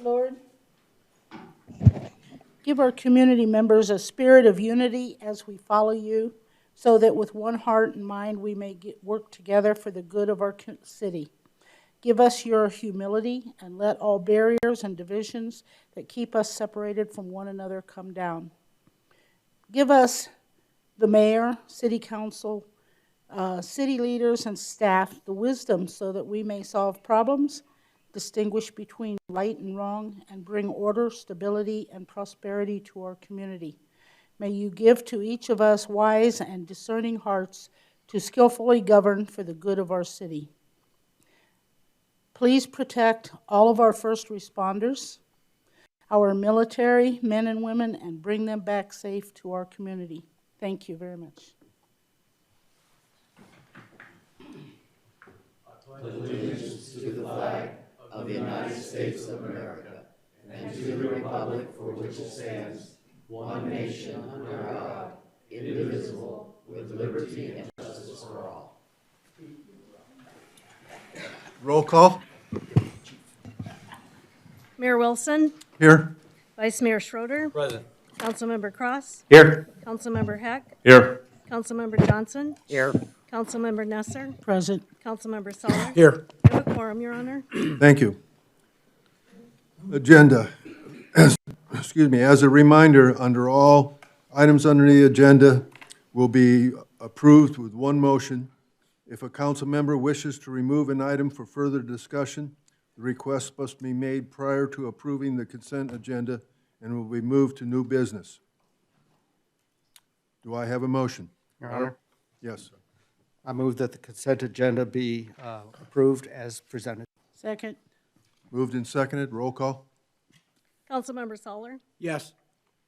Lord, give our community members a spirit of unity as we follow you, so that with one heart and mind we may work together for the good of our city. Give us your humility and let all barriers and divisions that keep us separated from one another come down. Give us, the mayor, city council, city leaders, and staff, the wisdom so that we may solve problems, distinguish between right and wrong, and bring order, stability, and prosperity to our community. May you give to each of us wise and discerning hearts to skillfully govern for the good of our city. Please protect all of our first responders, our military men and women, and bring them back safe to our community. Thank you very much. Allegiance to the flag of the United States of America and to the republic for which it stands, one nation under God, indivisible, with liberty and justice for all. Roll call. Mayor Wilson, Here. Vice Mayor Schroeder, Present. Councilmember Cross, Here. Councilmember Heck, Here. Councilmember Johnson, Here. Councilmember Nesser, Present. Councilmember Soller. Here. We have a quorum, Your Honor. Thank you. Agenda. As a reminder, all items under the agenda will be approved with one motion. If a council member wishes to remove an item for further discussion, the request must be made prior to approving the consent agenda and will be moved to new business. Do I have a motion? Your Honor, Yes. I move that the consent agenda be approved as presented. Second. Moved and seconded. Roll call. Councilmember Soller, Yes.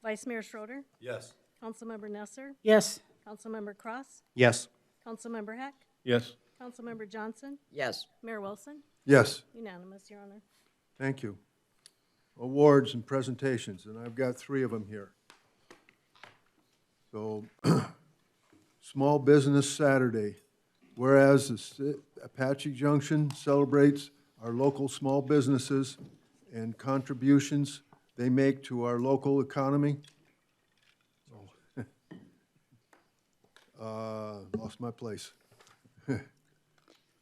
Vice Mayor Schroeder, Yes. Councilmember Nesser, Yes. Councilmember Cross, Yes. Councilmember Heck, Yes. Councilmember Johnson, Yes. Mayor Wilson. Yes. Unanimous, Your Honor. Thank you. Awards and presentations, and I've got 3 of them here. So, Small Business Saturday. Whereas the Apache Junction celebrates our local small businesses and contributions they make to our local economy. Lost my place.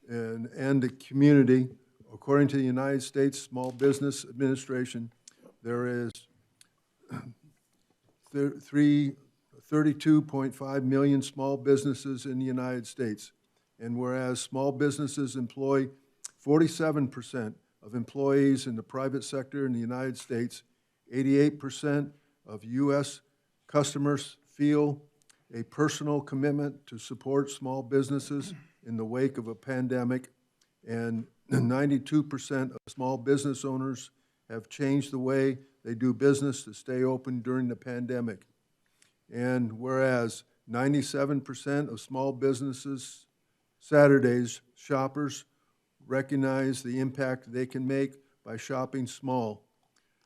and the community. According to the United States Small Business Administration, there is 32.5 million small businesses in the United States. And whereas small businesses employ 47% of employees in the private sector in the United States, 88% of U.S. customers feel a personal commitment to support small businesses in the wake of a pandemic, and 92% of small business owners have changed the way they do business to stay open during the pandemic. And whereas 97% of small businesses Saturdays shoppers recognize the impact they can make by shopping small.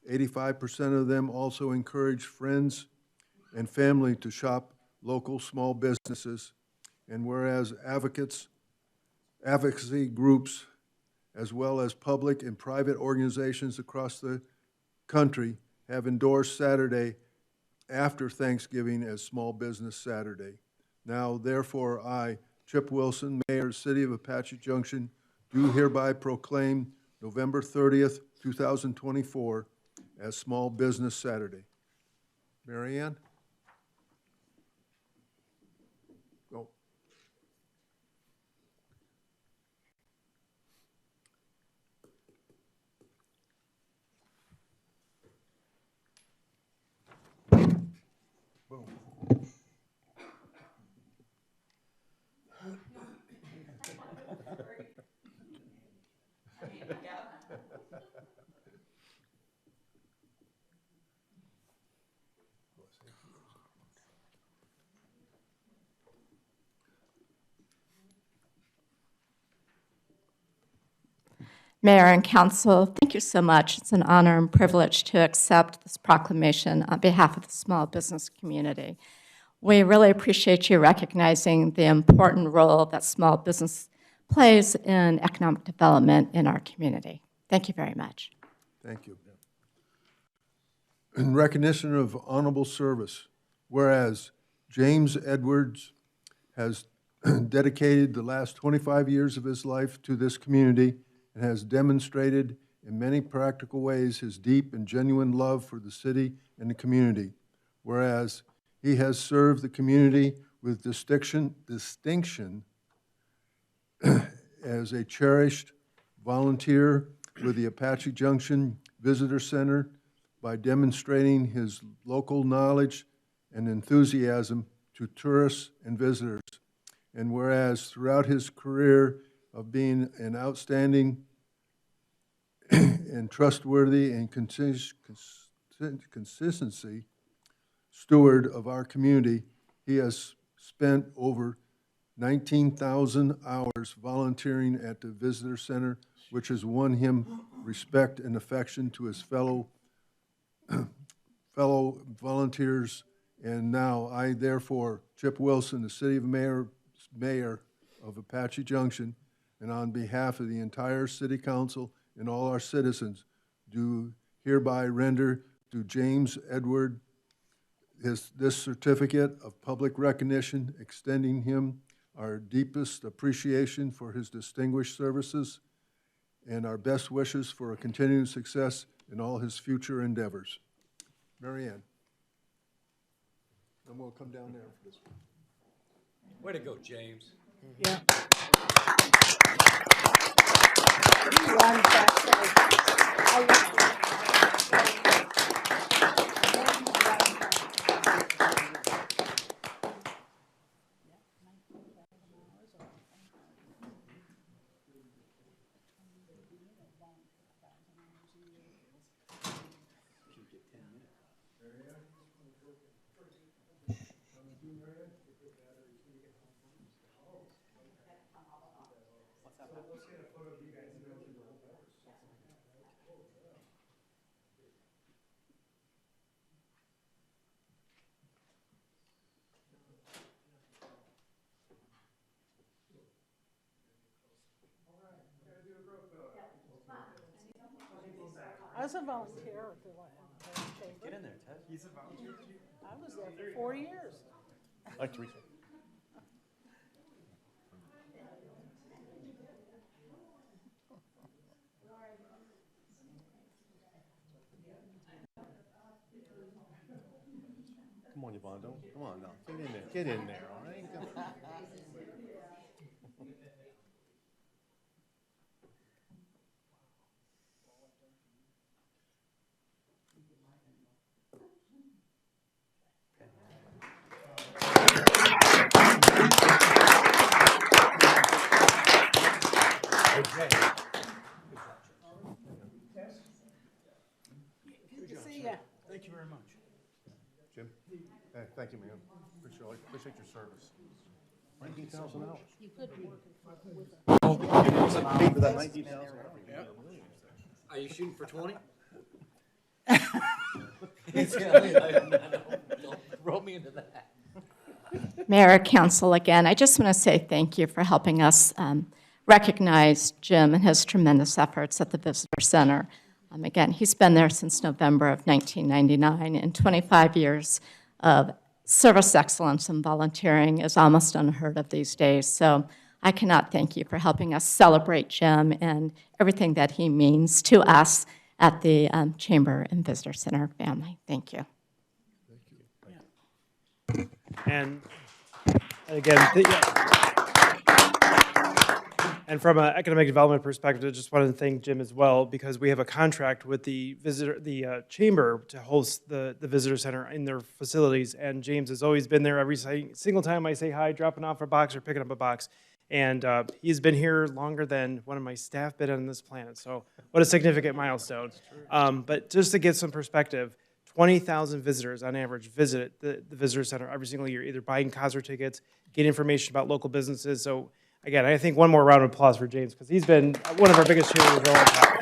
85% of them also encourage friends and family to shop local small businesses. And whereas advocacy groups, as well as public and private organizations across the country, have endorsed Saturday after Thanksgiving as Small Business Saturday. Now, therefore, I, Chip Wilson, Mayor, City of Apache Junction, do hereby proclaim November 30th, 2024 as Small Business Saturday. Mary Ann? Go. Boom. Mayor and Council, thank you so much. It's an honor and privilege to accept this proclamation on behalf of the small business community. We really appreciate you recognizing the important role that small business plays in economic development in our community. Thank you very much. Thank you. in recognition of honorable service, whereas James Edwards has dedicated the last 25 years of his life to this community and has demonstrated in many practical ways his deep and genuine love for the city and the community, whereas he has served the community with distinction as a cherished volunteer with the Apache Junction Visitor Center by demonstrating his local knowledge and enthusiasm to tourists and visitors. And whereas throughout his career of being an outstanding and trustworthy and consistency steward of our community, he has spent over 19,000 hours volunteering at the Visitor Center, which has won him respect and affection to his fellow volunteers. And now I, therefore, Chip Wilson, the City of Mayor of Apache Junction, and on behalf of the entire City Council and all our citizens, do hereby render to James Edward this certificate of public recognition, extending him our deepest appreciation for his distinguished services and our best wishes for a continued success in all his future endeavors. Mary Ann. And we'll come down there for this one. Way to go, James. Yeah. I was a volunteer at the chamber. Get in there, Ted. He's a volunteer too. I was there for 4 years. Like Teresa. Come on, Yvonne, come on now. Get in there. Get in there, all right? Good to see you. Thank you very much. Jim? Hey, thank you, man. Appreciate your service. 19,000 hours. You could work with Paid for that 19,000 hours. Are you shooting for 20? Don't throw me into that. Mayor, Council, again, I just want to say thank you for helping us recognize Jim and his tremendous efforts at the Visitor Center. Again, he's been there since November of 1999, and 25 years of service excellence and volunteering is almost unheard of these days. So I cannot thank you for helping us celebrate Jim and everything that he means to us at the Chamber and Visitor Center family. Thank you. And again, and from an economic development perspective, I just wanted to thank Jim as well, because we have a contract with the chamber to host the visitor center in their facilities. And James has always been there every single time I say hi, dropping off a box or picking up a box. And he's been here longer than one of my staff been on this planet. So what a significant milestone. But just to get some perspective, 20,000 visitors on average visit the visitor center every single year, either buying concert tickets, get information about local businesses. So again, I think one more round of applause for James, because he's been one of our biggest cheerleaders for a long time.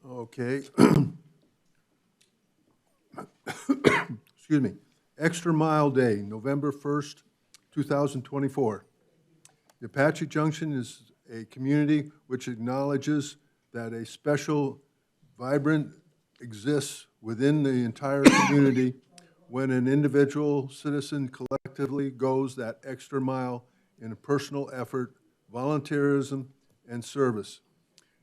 Okay. Excuse me. Extra Mile Day, November 1st, 2024. The Apache Junction is a community which acknowledges that a special, vibrant exists within the entire community when an individual citizen collectively goes that extra mile in personal effort, volunteerism, and service.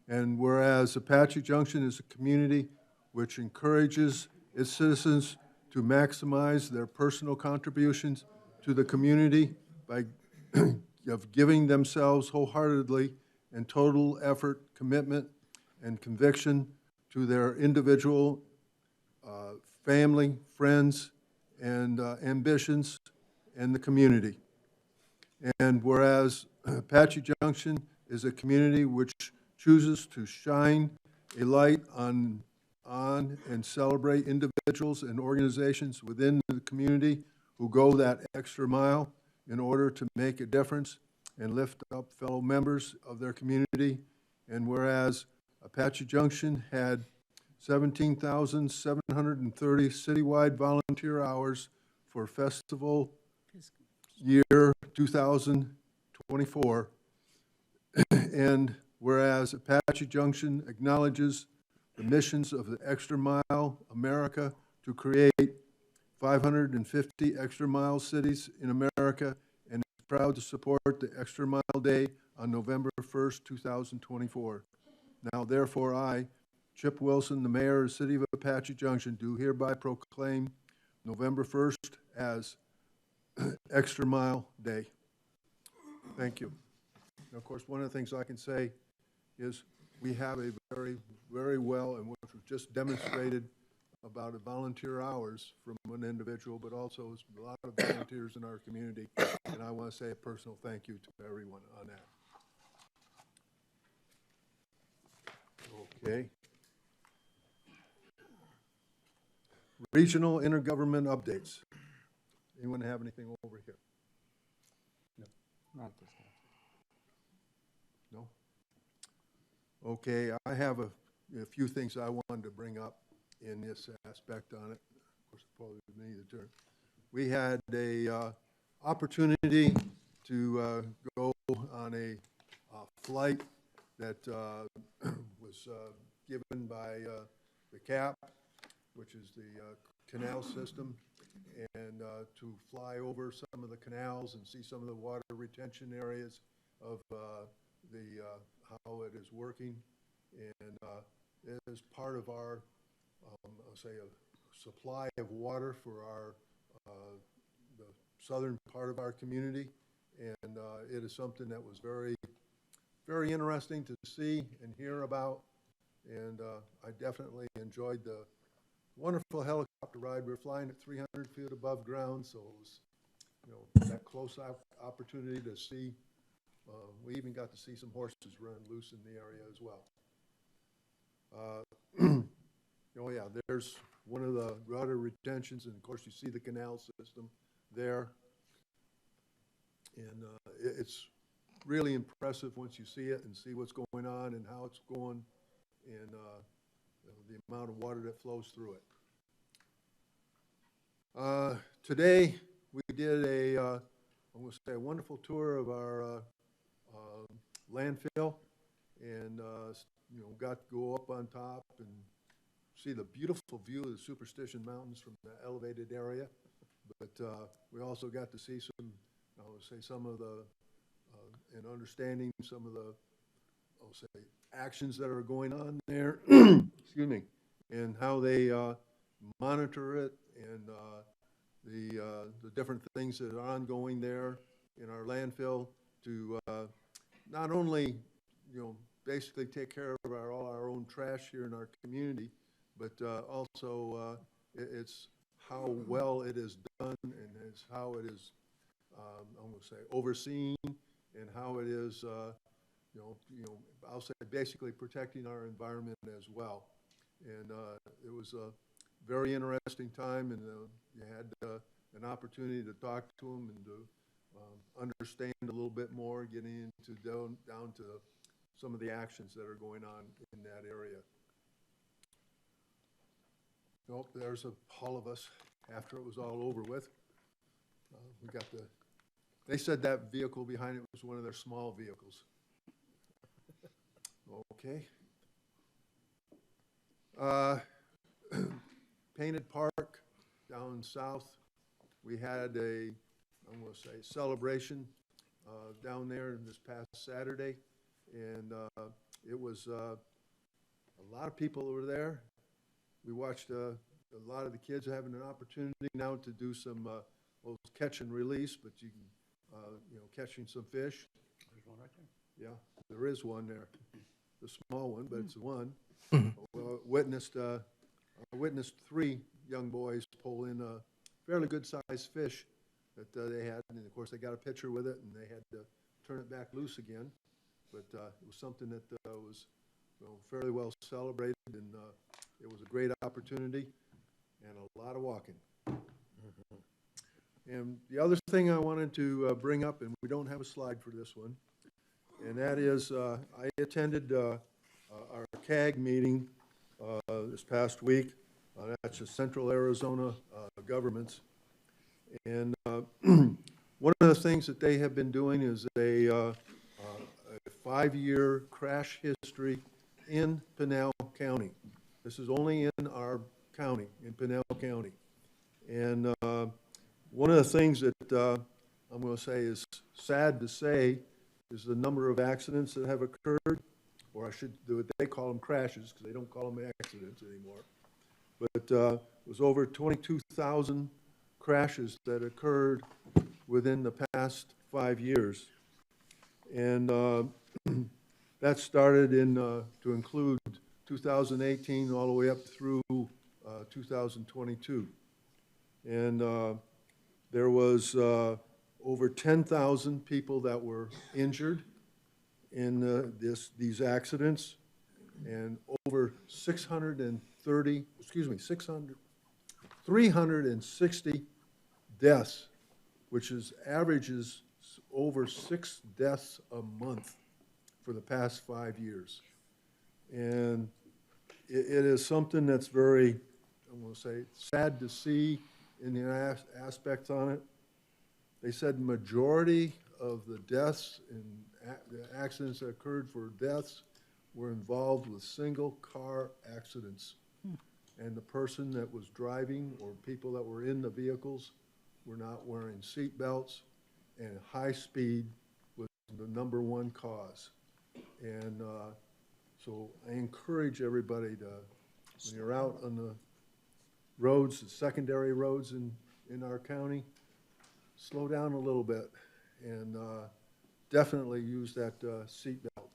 And whereas Apache Junction is a community which encourages its citizens to maximize their personal contributions to the community by of giving themselves wholeheartedly and total effort, commitment, and conviction to their individual, family, friends, and ambitions, and the community. And whereas Apache Junction is a community which chooses to shine a light on and celebrate individuals and organizations within the community who go that extra mile in order to make a difference and lift up fellow members of their community. And whereas Apache Junction had 17,730 citywide volunteer hours for festival year 2024. And whereas Apache Junction acknowledges the missions of the Extra Mile America to create 550 Extra Mile cities in America, and is proud to support the Extra Mile Day on November 1st, 2024. Now therefore I, Chip Wilson, the mayor of the city of Apache Junction, do hereby proclaim November 1st as Extra Mile Day. Thank you. And of course, one of the things I can say is we have a very, very well, and which was just demonstrated about the volunteer hours from one individual, but also a lot of volunteers in our community. And I want to say a personal thank you to everyone on that. Okay. Regional intergovernment updates. Anyone have anything over here? Not this time. No? Okay, I have a few things I wanted to bring up in this aspect on it. Of course, probably me the turn. We had a opportunity to go on a flight that was given by the CAP, which is the canal system, and to fly over some of the canals and see some of the water retention areas of how it is working. And it is part of our, I'll say, a supply of water for our the southern part of our community. And it is something that was very, very interesting to see and hear about. And I definitely enjoyed the wonderful helicopter ride. We were flying at 300 feet above ground, so it was, that close opportunity to see. We even got to see some horses run loose in the area as well. Oh yeah, there's one of the water retentions, and of course you see the canal system there. And it's really impressive once you see it and see what's going on and how it's going, and the amount of water that flows through it. Today we did I want to say a wonderful tour of our landfill, and got to go up on top and see the beautiful view of the Superstition Mountains from the elevated area. But we also got to see some, I would say, some of the and understanding some of the, I'll say, actions that are going on there. Excuse me, and how they monitor it, and the different things that are ongoing there in our landfill to not only basically take care of all our own trash here in our community, but also it's how well it is done, and it's how it is I'm going to say overseen, and how it is I'll say basically protecting our environment as well. And it was a very interesting time, and you had an opportunity to talk to them and to understand a little bit more, getting into down to some of the actions that are going on in that area. Nope, there's all of us after it was all over with. We got they said that vehicle behind it was one of their small vehicles. Okay. Uh, Painted Park down south, we had I'm going to say, celebration down there this past Saturday. And it was a lot of people were there. We watched a lot of the kids having an opportunity now to do some well, catch and release, but you can, catching some fish. There's one right there. Yeah, there is one there. The small one, but it's one. Well, I witnessed 3 young boys pull in a fairly good-sized fish that they had, and of course, they got a picture with it, and they had to turn it back loose again. But it was something that was fairly well celebrated, and it was a great opportunity and a lot of walking. And the other thing I wanted to bring up, and we don't have a slide for this one, and that is I attended our CAG meeting this past week. That's the Central Arizona Governments. And one of the things that they have been doing is a 5-year crash history in Pinal County. This is only in our county, in Pinal County. And one of the things that I'm going to say is sad to say is the number of accidents that have occurred, or I should do it, they call them crashes because they don't call them accidents anymore. But it was over 22,000 crashes that occurred within the past 5 years. And that started to include 2018 all the way up through 2022. And there was over 10,000 people that were injured in these accidents, and over 360 deaths, which averages over 6 deaths a month for the past 5 years. And it is something that's very, I'm going to say, sad to see in the aspects on it. They said the majority of the deaths and the accidents that occurred for deaths were involved with single car accidents. And the person that was driving or people that were in the vehicles were not wearing seat belts, and high speed was the #1 cause. And so I encourage everybody to, when you're out on the roads, the secondary roads in our county, slow down a little bit and definitely use that seat belt.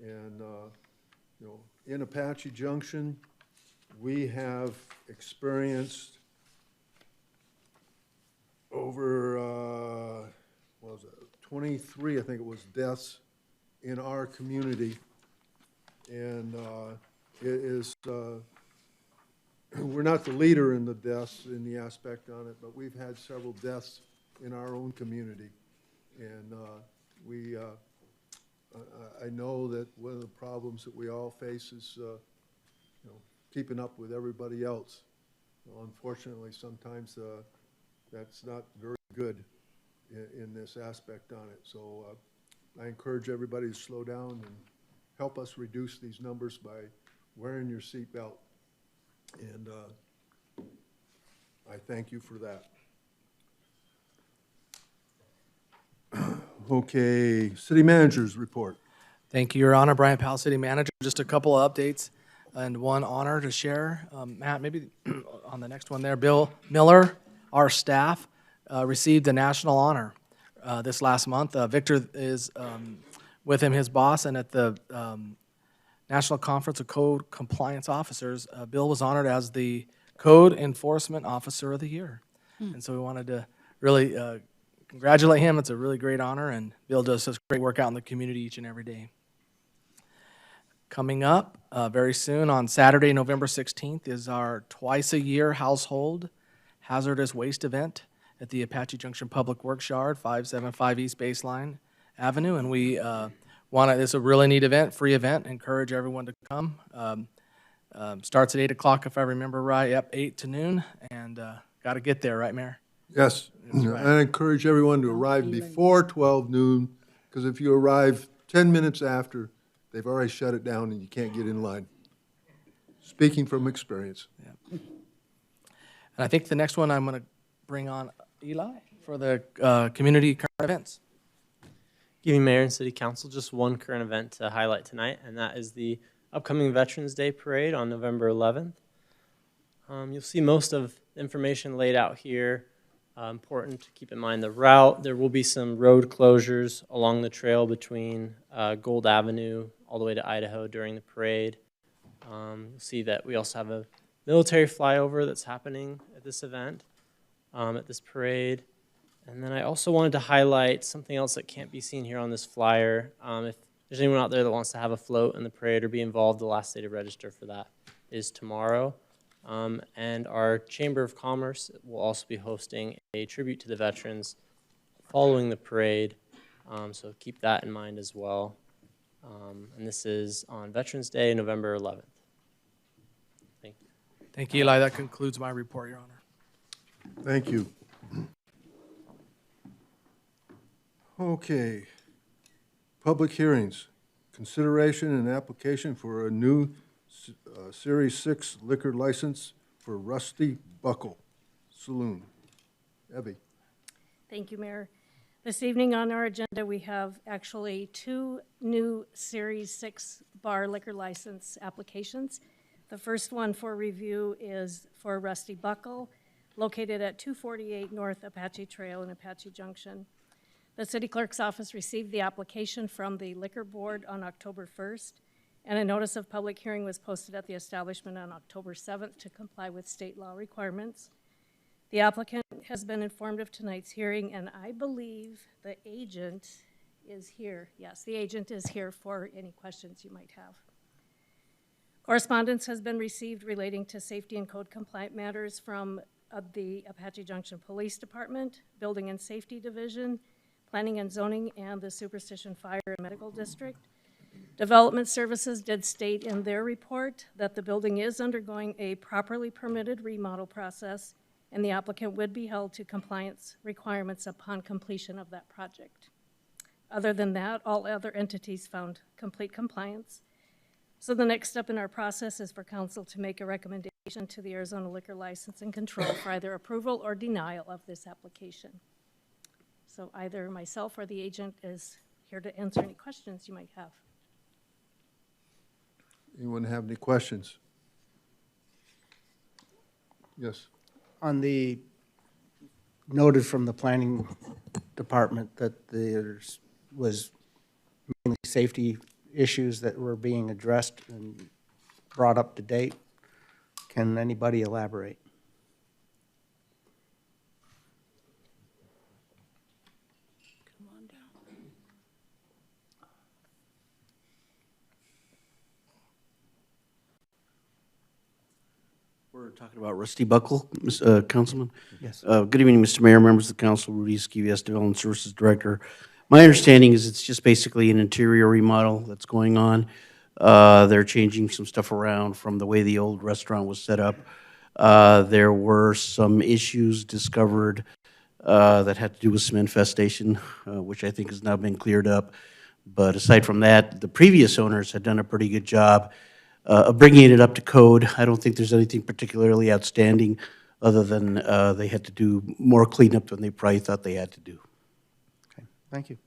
And in Apache Junction, we have experienced over, what was it, 23, I think it was, deaths in our community. And it is, we're not the leader in the deaths in the aspect on it, but we've had several deaths in our own community. And I know that one of the problems that we all face is, keeping up with everybody else. Unfortunately, sometimes that's not very good in this aspect on it. So I encourage everybody to slow down and help us reduce these numbers by wearing your seatbelt. And I thank you for that. Okay, city managers report. Thank you, Your Honor. Brian Powell, City Manager. Just a couple of updates and one honor to share. Matt, maybe on the next one there, Bill Miller, our staff, received a national honor this last month. Victor is with him, his boss, and at the National Conference of Code Compliance Officers, Bill was honored as the Code Enforcement Officer of the Year. And so we wanted to really congratulate him. It's a really great honor, and Bill does such great work out in the community each and every day. Coming up very soon on Saturday, November 16th, is our twice-a-year household hazardous waste event at the Apache Junction Public Works Yard, 575 East Baseline Avenue. And we it's a really neat event, free event. Encourage everyone to come. Starts at 8 o'clock, if I remember right. Yep, 8 to noon. And got to get there, right, Mayor? Yes, right. I encourage everyone to arrive before 12 noon, because if you arrive 10 minutes after, they've already shut it down and you can't get in line. Speaking from experience. And I think the next one I'm going to bring on Eli for the community current events. Giving Mayor and City Council just one current event to highlight tonight, and that is the upcoming Veterans Day Parade on November 11th. You'll see most of the information laid out here. Important to keep in mind the route. There will be some road closures along the trail between Gold Avenue all the way to Idaho during the parade. You'll see that we also have a military flyover that's happening at this event, at this parade. And then I also wanted to highlight something else that can't be seen here on this flyer. If there's anyone out there that wants to have a float in the parade or be involved, the last day to register for that is tomorrow. And our Chamber of Commerce will also be hosting a tribute to the veterans following the parade. So keep that in mind as well. And this is on Veterans Day, November 11th. Thank you. Thank you, Eli. That concludes my report, Your Honor. Thank you. Okay. Public hearings. Consideration and application for a new Series 6 liquor license for Rusty Buckle Saloon. Evie. Thank you, Mayor. This evening on our agenda, we have actually two new Series 6 bar liquor license applications. The first one for review is for Rusty Buckle, located at 248 North Apache Trail in Apache Junction. The city clerk's office received the application from the liquor board on October 1st, and a notice of public hearing was posted at the establishment on October 7th to comply with state law requirements. The applicant has been informed of tonight's hearing, and I believe the agent is here. Yes, the agent is here for any questions you might have. Correspondence has been received relating to safety and code compliant matters from the Apache Junction Police Department, Building and Safety Division, Planning and Zoning, and the Superstition Fire and Medical District. Development Services did state in their report that the building is undergoing a properly permitted remodel process, and the applicant would be held to compliance requirements upon completion of that project. Other than that, all other entities found complete compliance. So the next step in our process is for council to make a recommendation to the Arizona Liquor License and Control for either approval or denial of this application. So either myself or the agent is here to answer any questions you might have. Anyone have any questions? Yes. On the, noted from the planning department that there was mainly safety issues that were being addressed and brought up to date. Can anybody elaborate? Come on down. We're talking about Rusty Buckle, Councilman. Yes. Good evening, Mr. Mayor, members of the council, Rudy Esquivias, Development Services Director. My understanding is it's just basically an interior remodel that's going on. They're changing some stuff around from the way the old restaurant was set up. There were some issues discovered that had to do with some infestation, which I think has now been cleared up. But aside from that, the previous owners had done a pretty good job of bringing it up to code. I don't think there's anything particularly outstanding other than they had to do more cleanup than they probably thought they had to do. Okay, thank you.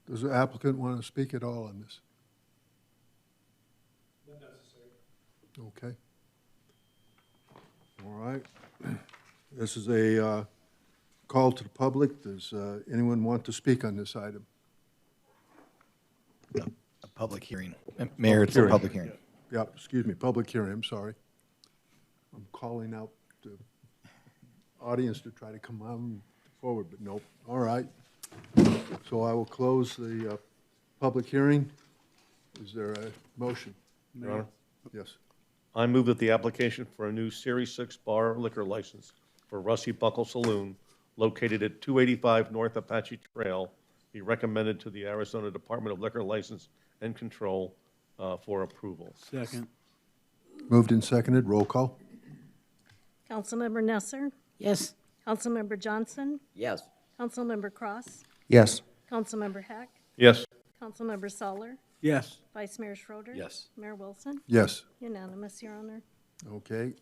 Does the applicant want to speak at all on this? Not necessary. Okay. All right. This is a call to the public. Does anyone want to speak on this item? A public hearing. Mayor, it's a public hearing. Yeah, excuse me, public hearing, I'm sorry. I'm calling out the audience to try to come on forward, but nope. All right. So I will close the public hearing. Is there a motion? Your Honor, Yes. I move that the application for a new Series 6 bar liquor license for Rusty Buckle Saloon located at 285 North Apache Trail be recommended to the Arizona Department of Liquor License and Control for approval. Second. Moved and seconded, roll call. Councilmember Nesser? Yes. Councilmember Johnson? Yes. Councilmember Cross? Yes. Councilmember Heck, Yes. Councilmember Soller, Yes. Vice Mayor Schroeder. Yes. Mayor Wilson. Yes. Unanimous, Your Honor. Okay.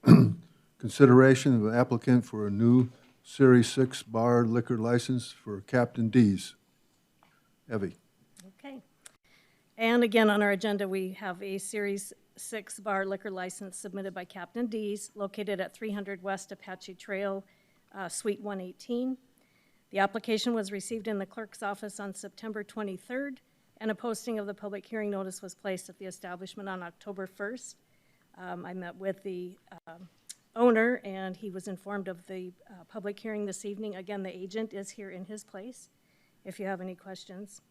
Consideration of an applicant for a new Series 6 bar liquor license for Captain D's. Evie. Okay. And again, on our agenda, we have a Series 6 bar liquor license submitted by Captain D's located at 300 West Apache Trail, Suite 118. The application was received in the clerk's office on September 23rd, and a posting of the public hearing notice was placed at the establishment on October 1st. I met with the owner, and he was informed of the public hearing this evening. Again, the agent is here in his place if you have any questions.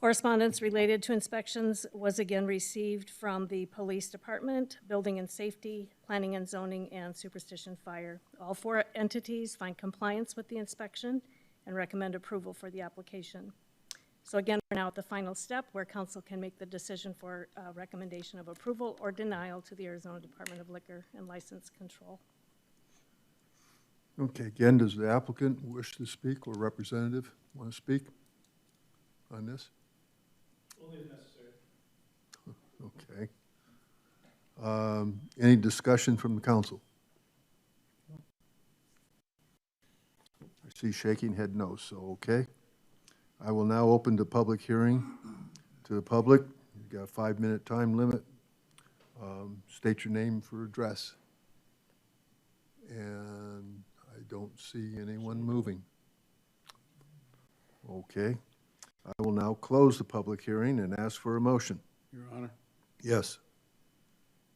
Correspondence related to inspections was again received from the police department, building and safety, planning and zoning, and superstition fire. All four entities find compliance with the inspection and recommend approval for the application. So again, we're now at the final step where council can make the decision for recommendation of approval or denial to the Arizona Department of Liquor and License Control. Okay, again, does the applicant wish to speak or representative want to speak on this? Only if necessary. Okay. Any discussion from the council? I see shaking head no, so okay. I will now open the public hearing to the public. You've got a 5-minute time limit. State your name for address. And I don't see anyone moving. Okay. I will now close the public hearing and ask for a motion. Your Honor, Yes.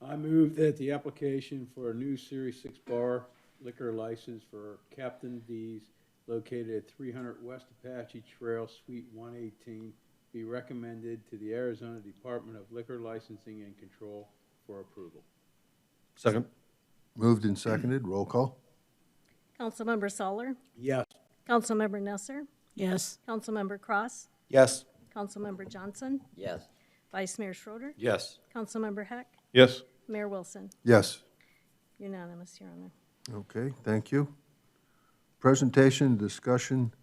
I move that the application for a new Series 6 bar liquor license for Captain D's located at 300 West Apache Trail, Suite 118, be recommended to the Arizona Department of Liquor Licensing and Control for approval. Second. Moved and seconded. Roll call. Councilmember Soller, Yes. Councilmember Nesser, Yes. Councilmember Cross, Yes. Councilmember Johnson, Yes. Vice Mayor Schroeder, Yes. Councilmember Heck, Yes. Mayor Wilson. Yes. Unanimous, Your Honor. Okay, thank you. Presentation, discussion,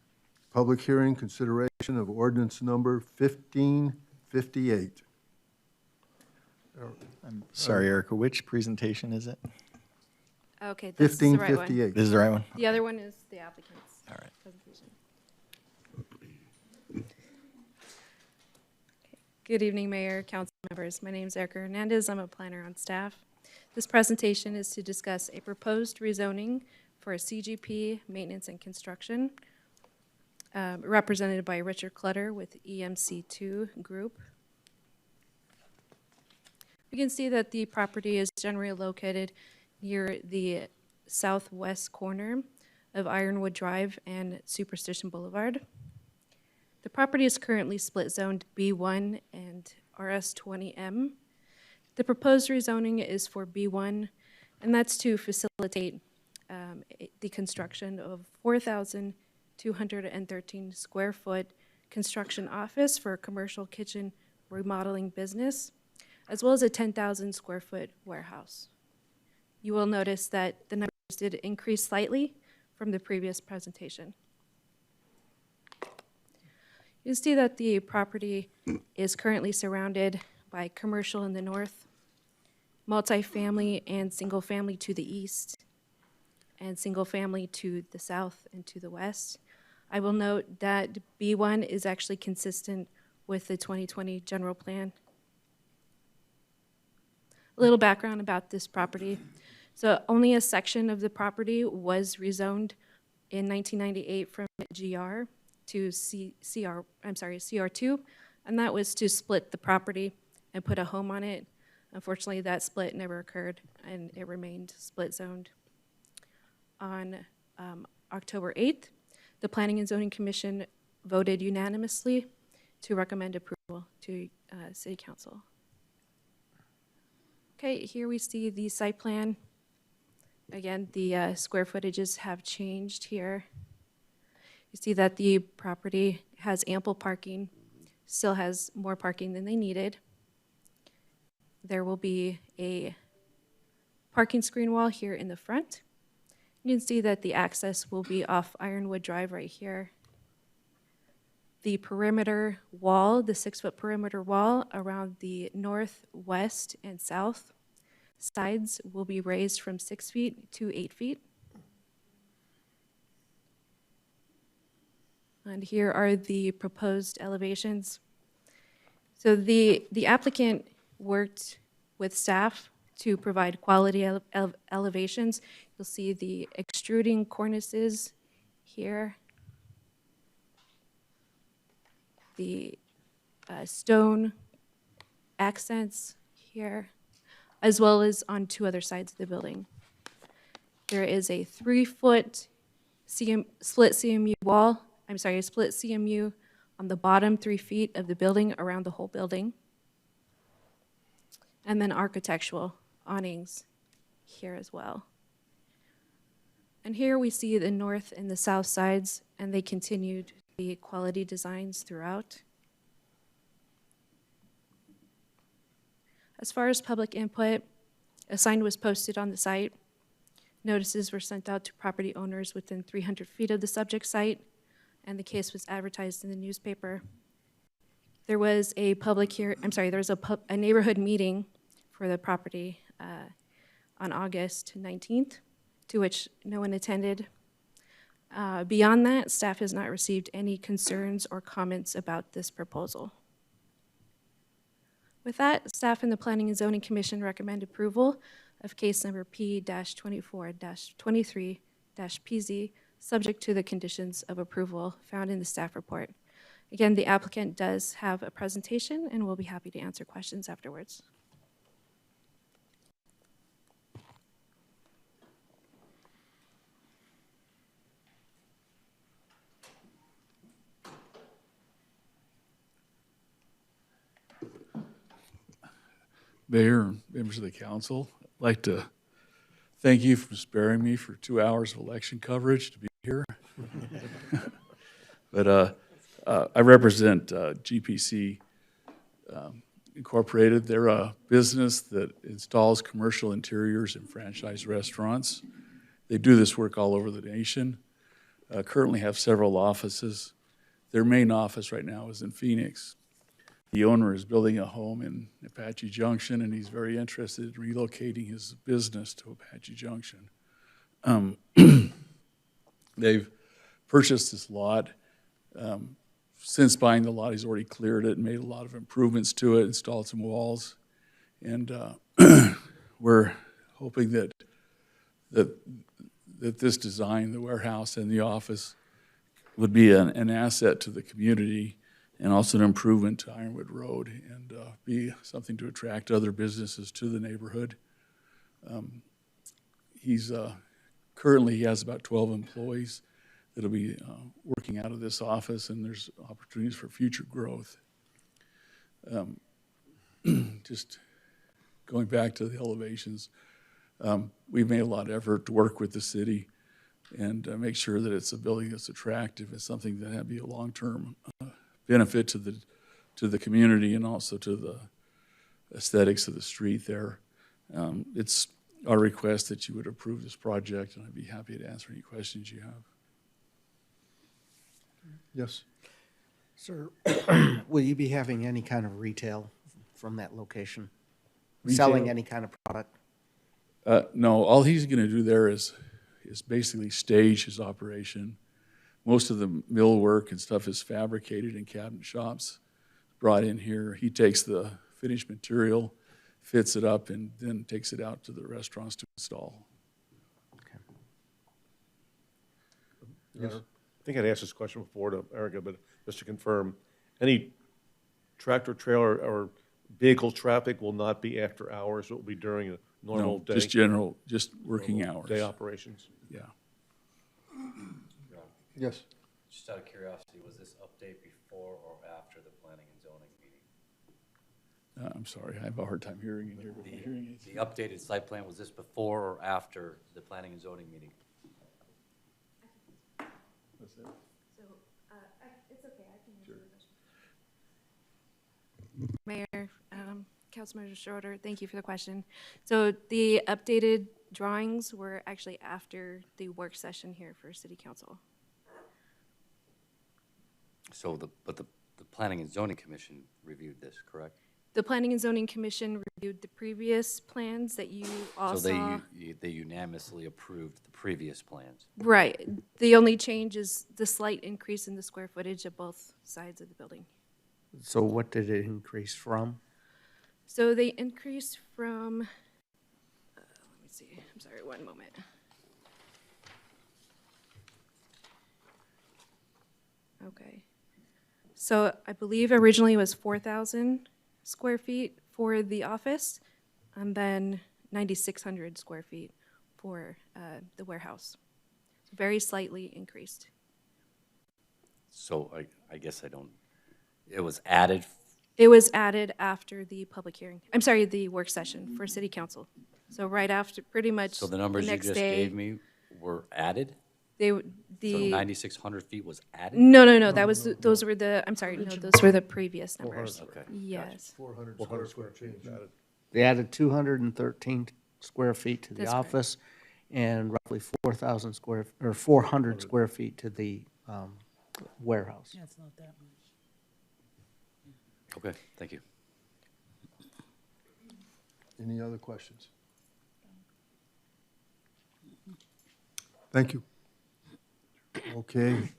public hearing, consideration of ordinance number 1558. I'm sorry, Erica, which presentation is it? Okay, this is the right one. 1558. This is the right one? The other one is the applicant's All right. presentation. Good evening, Mayor, council members. My name is Erica Hernandez. I'm a planner on staff. This presentation is to discuss a proposed rezoning for a CGP maintenance and construction, represented by Richard Clutter with EMC2 Group. We can see that the property is generally located near the southwest corner of Ironwood Drive and Superstition Boulevard. The property is currently split zoned B1 and RS20M. The proposed rezoning is for B1, and that's to facilitate the construction of 4,213 square foot construction office for a commercial kitchen remodeling business, as well as a 10,000 square foot warehouse. You will notice that the numbers did increase slightly from the previous presentation. You see that the property is currently surrounded by commercial in the north, multifamily and single family to the east, and single family to the south and to the west. I will note that B1 is actually consistent with the 2020 general plan. A little background about this property. So only a section of the property was rezoned in 1998 from GR to CR2, and that was to split the property and put a home on it. Unfortunately, that split never occurred, and it remained split zoned. On October 8th, the Planning and Zoning Commission voted unanimously to recommend approval to City Council. Okay, here we see the site plan. Again, the square footages have changed here. You see that the property has ample parking, still has more parking than they needed. There will be a parking screen wall here in the front. You can see that the access will be off Ironwood Drive right here. the perimeter wall, the 6-foot perimeter wall around the north, west, and south sides will be raised from 6 feet to 8 feet. And here are the proposed elevations. So the applicant worked with staff to provide quality elevations. You'll see the extruding cornices here, the stone accents here, as well as on 2 other sides of the building. There is a 3-foot split CMU wall, a split CMU on the bottom 3 feet of the building around the whole building. And then architectural awnings here as well. And here we see the north and the south sides, and they continued the quality designs throughout. As far as public input, a sign was posted on the site. Notices were sent out to property owners within 300 feet of the subject site, and the case was advertised in the newspaper. There was a a neighborhood meeting for the property on August 19th, to which no one attended. Beyond that, staff has not received any concerns or comments about this proposal. With that, staff and the Planning and Zoning Commission recommend approval of case number P-24-23-PZ, subject to the conditions of approval found in the staff report. Again, the applicant does have a presentation and will be happy to answer questions afterwards. Mayor and members of the council, I'd like to thank you for sparing me for 2 hours of election coverage to be here. But I represent GPC Incorporated. They're a business that installs commercial interiors in franchise restaurants. They do this work all over the nation. Currently have several offices. Their main office right now is in Phoenix. The owner is building a home in Apache Junction, and he's very interested in relocating his business to Apache Junction. They've purchased this lot. Since buying the lot, he's already cleared it and made a lot of improvements to it, installed some walls. And we're hoping that this design, the warehouse and the office, would be an asset to the community and also an improvement to Ironwood Road, and be something to attract other businesses to the neighborhood. Currently he has about 12 employees that'll be working out of this office, and there's opportunities for future growth. Just going back to the elevations, we've made a lot of effort to work with the city and make sure that it's a building that's attractive. It's something that would be a long-term benefit to the community and also to the aesthetics of the street there. It's our request that you would approve this project, and I'd be happy to answer any questions you have. Yes. Sir, will you be having any kind of retail from that location? Retail? Selling any kind of product? No, all he's going to do there is basically stage his operation. Most of the millwork and stuff is fabricated in cabinet shops, brought in here. He takes the finished material, fits it up, and then takes it out to the restaurants to install. Okay. Yes. I think I'd asked this question before to Erica, but just to confirm, any tractor trailer or vehicle traffic will not be after hours, it will be during a normal day? Just working hours. Day operations. Yeah. Yes. Just out of curiosity, was this update before or after the planning and zoning meeting? I'm sorry, I have a hard time hearing in here with my hearing aids. The updated site plan, was this before or after the planning and zoning meeting? What's that? So, it's okay, I can answer the question. Mayor, Councilmember Schroeder, thank you for the question. So the updated drawings were actually after the work session here for City Council. So the Planning and Zoning Commission reviewed this, correct? The Planning and Zoning Commission reviewed the previous plans that you all So saw. they unanimously approved the previous plans. Right. The only change is the slight increase in the square footage of both sides of the building. So what did it increase from? So they increased from, let me see, I'm sorry, one moment. Okay. So I believe originally it was 4,000 square feet for the office, and then 9,600 square feet for the warehouse. Very slightly increased. So I guess it was added. It was added after the public hearing. I'm sorry, the work session for city council. So right after, pretty much So the numbers you next just day, gave me were added? So the 9,600 feet was added? no, that was those were the, I'm sorry, no, those were the previous numbers. Okay. Yes. 400 square foot change. They added 213 square feet to the That's correct. office and roughly 4,000 square, or 400 square feet to the warehouse. That's not that much. Okay, thank you. Any other questions? Thank you. Okay.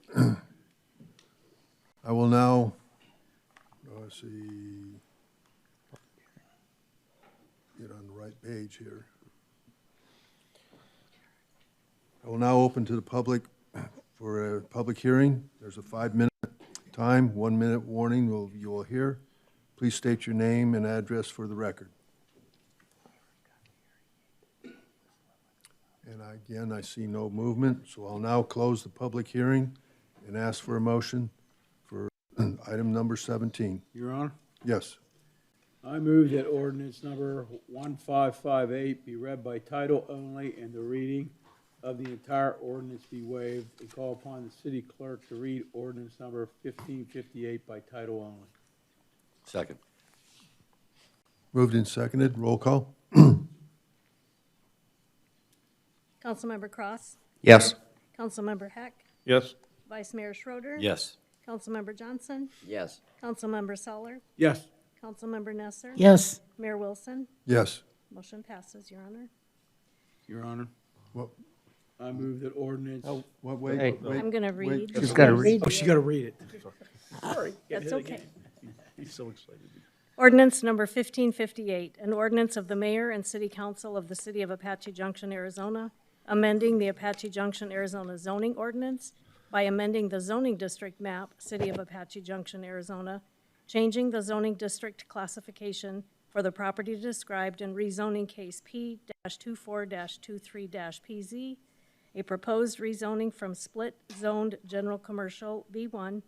I will now, let's see, get on the right page here. I will now open to the public for a public hearing. There's a 5-minute time, 1-minute warning you will hear. Please state your name and address for the record. And again, I see no movement, so I'll now close the public hearing and ask for a motion for item number 17. Your Honor, Yes. I move that ordinance number 1558 be read by title only and the reading of the entire ordinance be waived, and call upon the city clerk to read ordinance number 1558 by title only. Second. Moved and seconded. Roll call. Councilmember Cross, Yes. Councilmember Heck, Yes. Vice Mayor Schroeder. Yes. Councilmember Johnson, Yes. Councilmember Soller, Yes. Councilmember Nesser. Yes. Mayor Wilson. Yes. Motion passes, Your Honor. Your Honor, What? I move that ordinance. What, wait, Hey. wait. I'm gonna wait. read. She's got to read. Oh, she got to read it. That's okay. He's so excited. Ordinance number 1558, an ordinance of the mayor and city council of the city of Apache Junction, Arizona, amending the Apache Junction, Arizona zoning ordinance by amending the zoning district map, city of Apache Junction, Arizona, changing the zoning district classification for the property described in rezoning case P-24-23-PZ, a proposed rezoning from split-zoned general commercial B1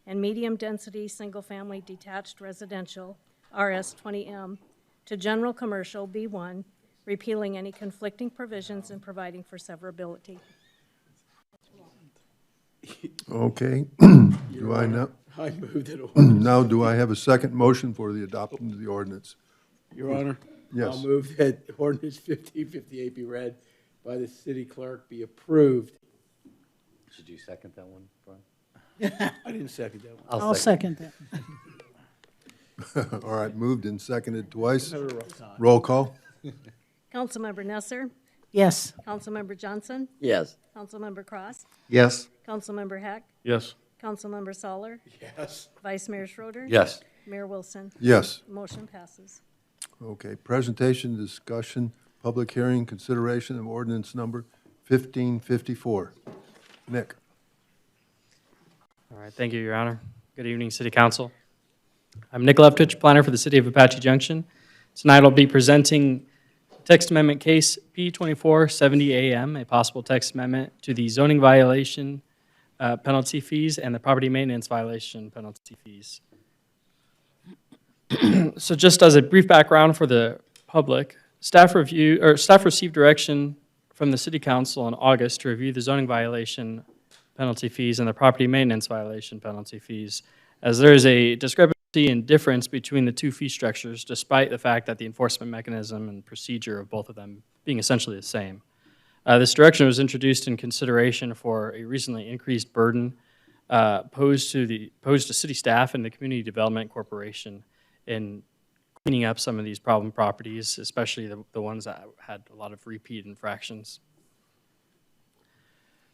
and medium-density single-family detached residential RS20M to general commercial B1, repealing any conflicting provisions and providing for severability. Okay. Do I now, I move that ordinance. now do I have a second motion for the adoption of the ordinance? Your Honor. Yes. I'll move that ordinance 1558 be read by the city clerk be approved. Should you second that one, Brian? I didn't second that one. I'll second that. All right, moved and seconded twice. Have a rough time. Roll call. Councilmember Nesser, Yes. Councilmember Johnson, Yes. Councilmember Cross, Yes. Councilmember Heck, Yes. Councilmember Soller, Yes. Vice Mayor Schroeder. Yes. Mayor Wilson. Yes. Motion passes. Okay, presentation, discussion, public hearing, consideration of ordinance number 1554. Nick. All right, thank you, Your Honor. Good evening, City Council. I'm Nick Leftwich, planner for the City of Apache Junction. Tonight I'll be presenting text amendment case P2470AM, a possible text amendment to the zoning violation penalty fees and the property maintenance violation penalty fees. So just as a brief background for the public, staff received direction from the City Council in August to review the zoning violation penalty fees and the property maintenance violation penalty fees, as there is a discrepancy in difference between the two fee structures, despite the fact that the enforcement mechanism and procedure of both of them being essentially the same. This direction was introduced in consideration for a recently increased burden posed to city staff and the Community Development Corporation in cleaning up some of these problem properties, especially the ones that had a lot of repeat infractions.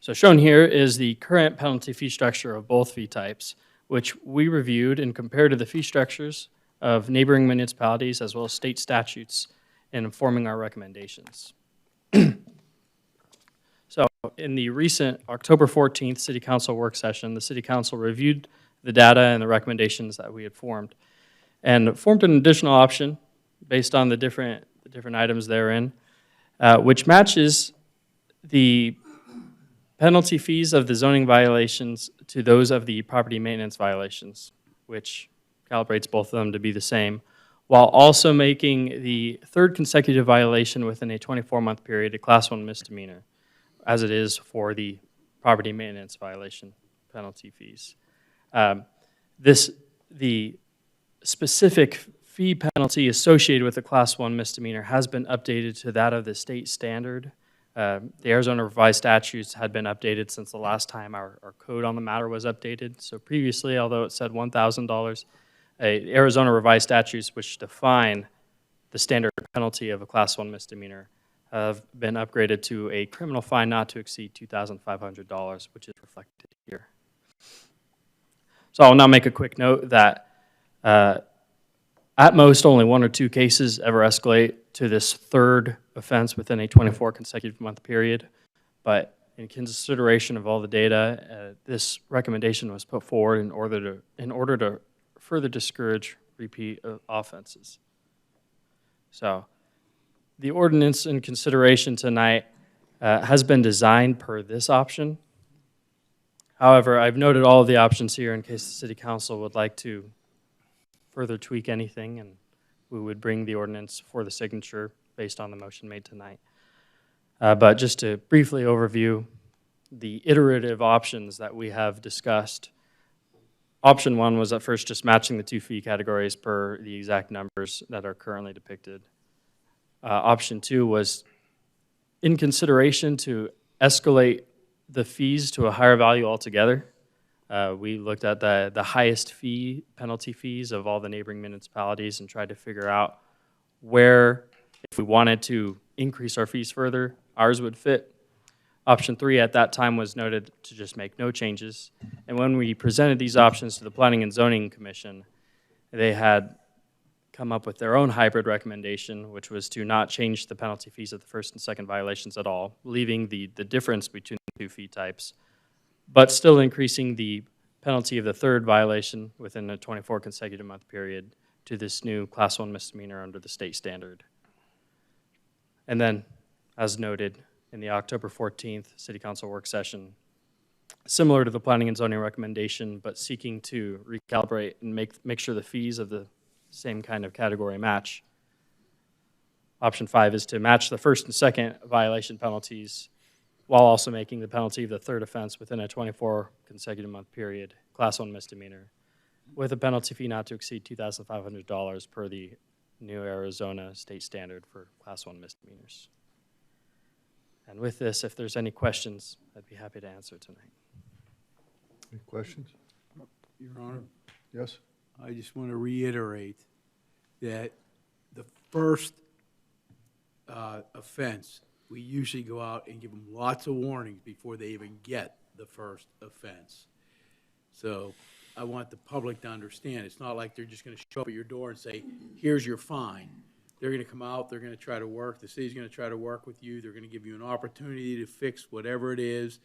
So shown here is the current penalty fee structure of both fee types, which we reviewed and compared to the fee structures of neighboring municipalities as well as state statutes in informing our recommendations. So in the recent October 14th City Council work session, the City Council reviewed the data and the recommendations that we had formed and formed an additional option based on the different items therein, which matches the penalty fees of the zoning violations to those of the property maintenance violations, which calibrates both of them to be the same, while also making the third consecutive violation within a 24-month period a Class 1 misdemeanor, as it is for the property maintenance violation penalty fees. The specific fee penalty associated with the Class 1 misdemeanor has been updated to that of the state standard. The Arizona revised statutes had been updated since the last time our code on the matter was updated. So previously, although it said $1,000, Arizona revised statutes which define the standard penalty of a Class 1 misdemeanor have been upgraded to a criminal fine not to exceed $2,500, which is reflected here. So I'll now make a quick note that at most only 1 or 2 cases ever escalate to this third offense within a 24 consecutive month period. But in consideration of all the data, this recommendation was put forward in order to further discourage repeat offenses. So the ordinance in consideration tonight has been designed per this option. However, I've noted all of the options here in case the City Council would like to further tweak anything, and we would bring the ordinance for the signature based on the motion made tonight. But just to briefly overview the iterative options that we have discussed, option 1 was at first just matching the 2 fee categories per the exact numbers that are currently depicted. Option 2 was in consideration to escalate the fees to a higher value altogether. We looked at the highest penalty fees of all the neighboring municipalities and tried to figure out where, if we wanted to increase our fees further, ours would fit. Option 3 at that time was noted to just make no changes. And when we presented these options to the Planning and Zoning Commission, they had come up with their own hybrid recommendation, which was to not change the penalty fees of the first and second violations at all, leaving the difference between the 2 fee types, but still increasing the penalty of the third violation within a 24 consecutive month period to this new Class 1 misdemeanor under the state standard. And then, as noted in the October 14th City Council work session, similar to the Planning and Zoning recommendation, but seeking to recalibrate and make sure the fees of the same kind of category match. Option 5 is to match the first and second violation penalties while also making the penalty of the third offense within a 24 consecutive month period, Class 1 misdemeanor, with a penalty fee not to exceed $2,500 per the new Arizona state standard for Class 1 misdemeanors. And with this, if there's any questions, I'd be happy to answer tonight. Any questions? Your Honor, Yes? I just want to reiterate that the first offense, we usually go out and give them lots of warnings before they even get the first offense. So I want the public to understand, it's not like they're just going to show up at your door and say, here's your fine. They're going to come out, they're going to try to work, the city's going to try to work with you, they're going to give you an opportunity to fix whatever it is,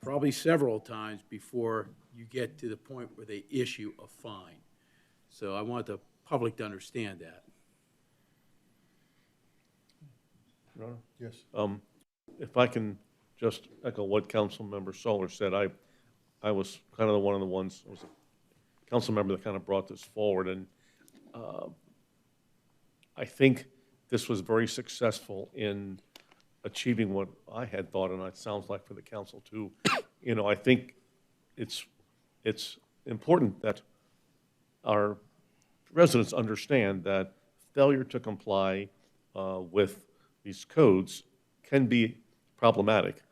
probably several times before you get to the point where they issue a fine. So I want the public to understand that. Your Honor? Yes. If I can just echo what Councilmember Solar said, I was kind of one of the ones, I was a council member that kind of brought this forward, and I think this was very successful in achieving what I had thought, and it sounds like for the council too. You know, I think it's important that our residents understand that failure to comply with these codes can be problematic,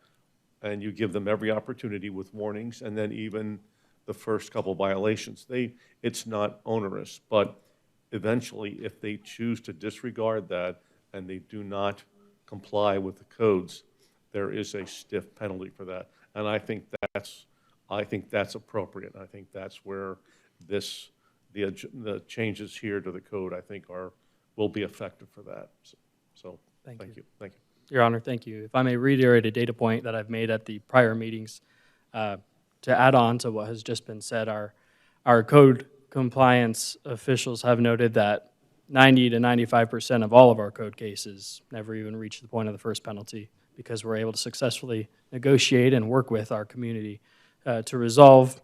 and you give them every opportunity with warnings, and then even the first couple violations. It's not onerous, but eventually, if they choose to disregard that and they do not comply with the codes, there is a stiff penalty for that. And I think that's appropriate. I think that's where the changes here to the code, I think, will be effective for that. So thank you. Thank you. Your Honor, thank you. If I may reiterate a data point that I've made at the prior meetings, to add on to what has just been said, our code compliance officials have noted that 90 to 95% of all of our code cases never even reach the point of the first penalty because we're able to successfully negotiate and work with our community to resolve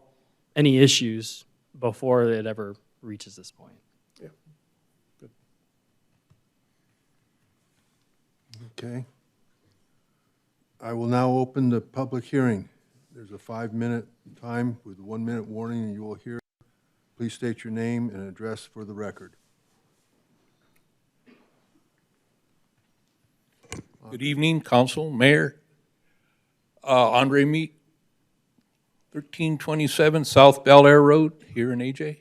any issues before it ever reaches this point. Yeah. Good. Okay. I will now open the public hearing. There's a 5-minute time with a 1-minute warning, and you will hear. Please state your name and address for the record. Good evening, Council, Mayor. Andre Meat, 1327 South Bel Air Road here in AJ.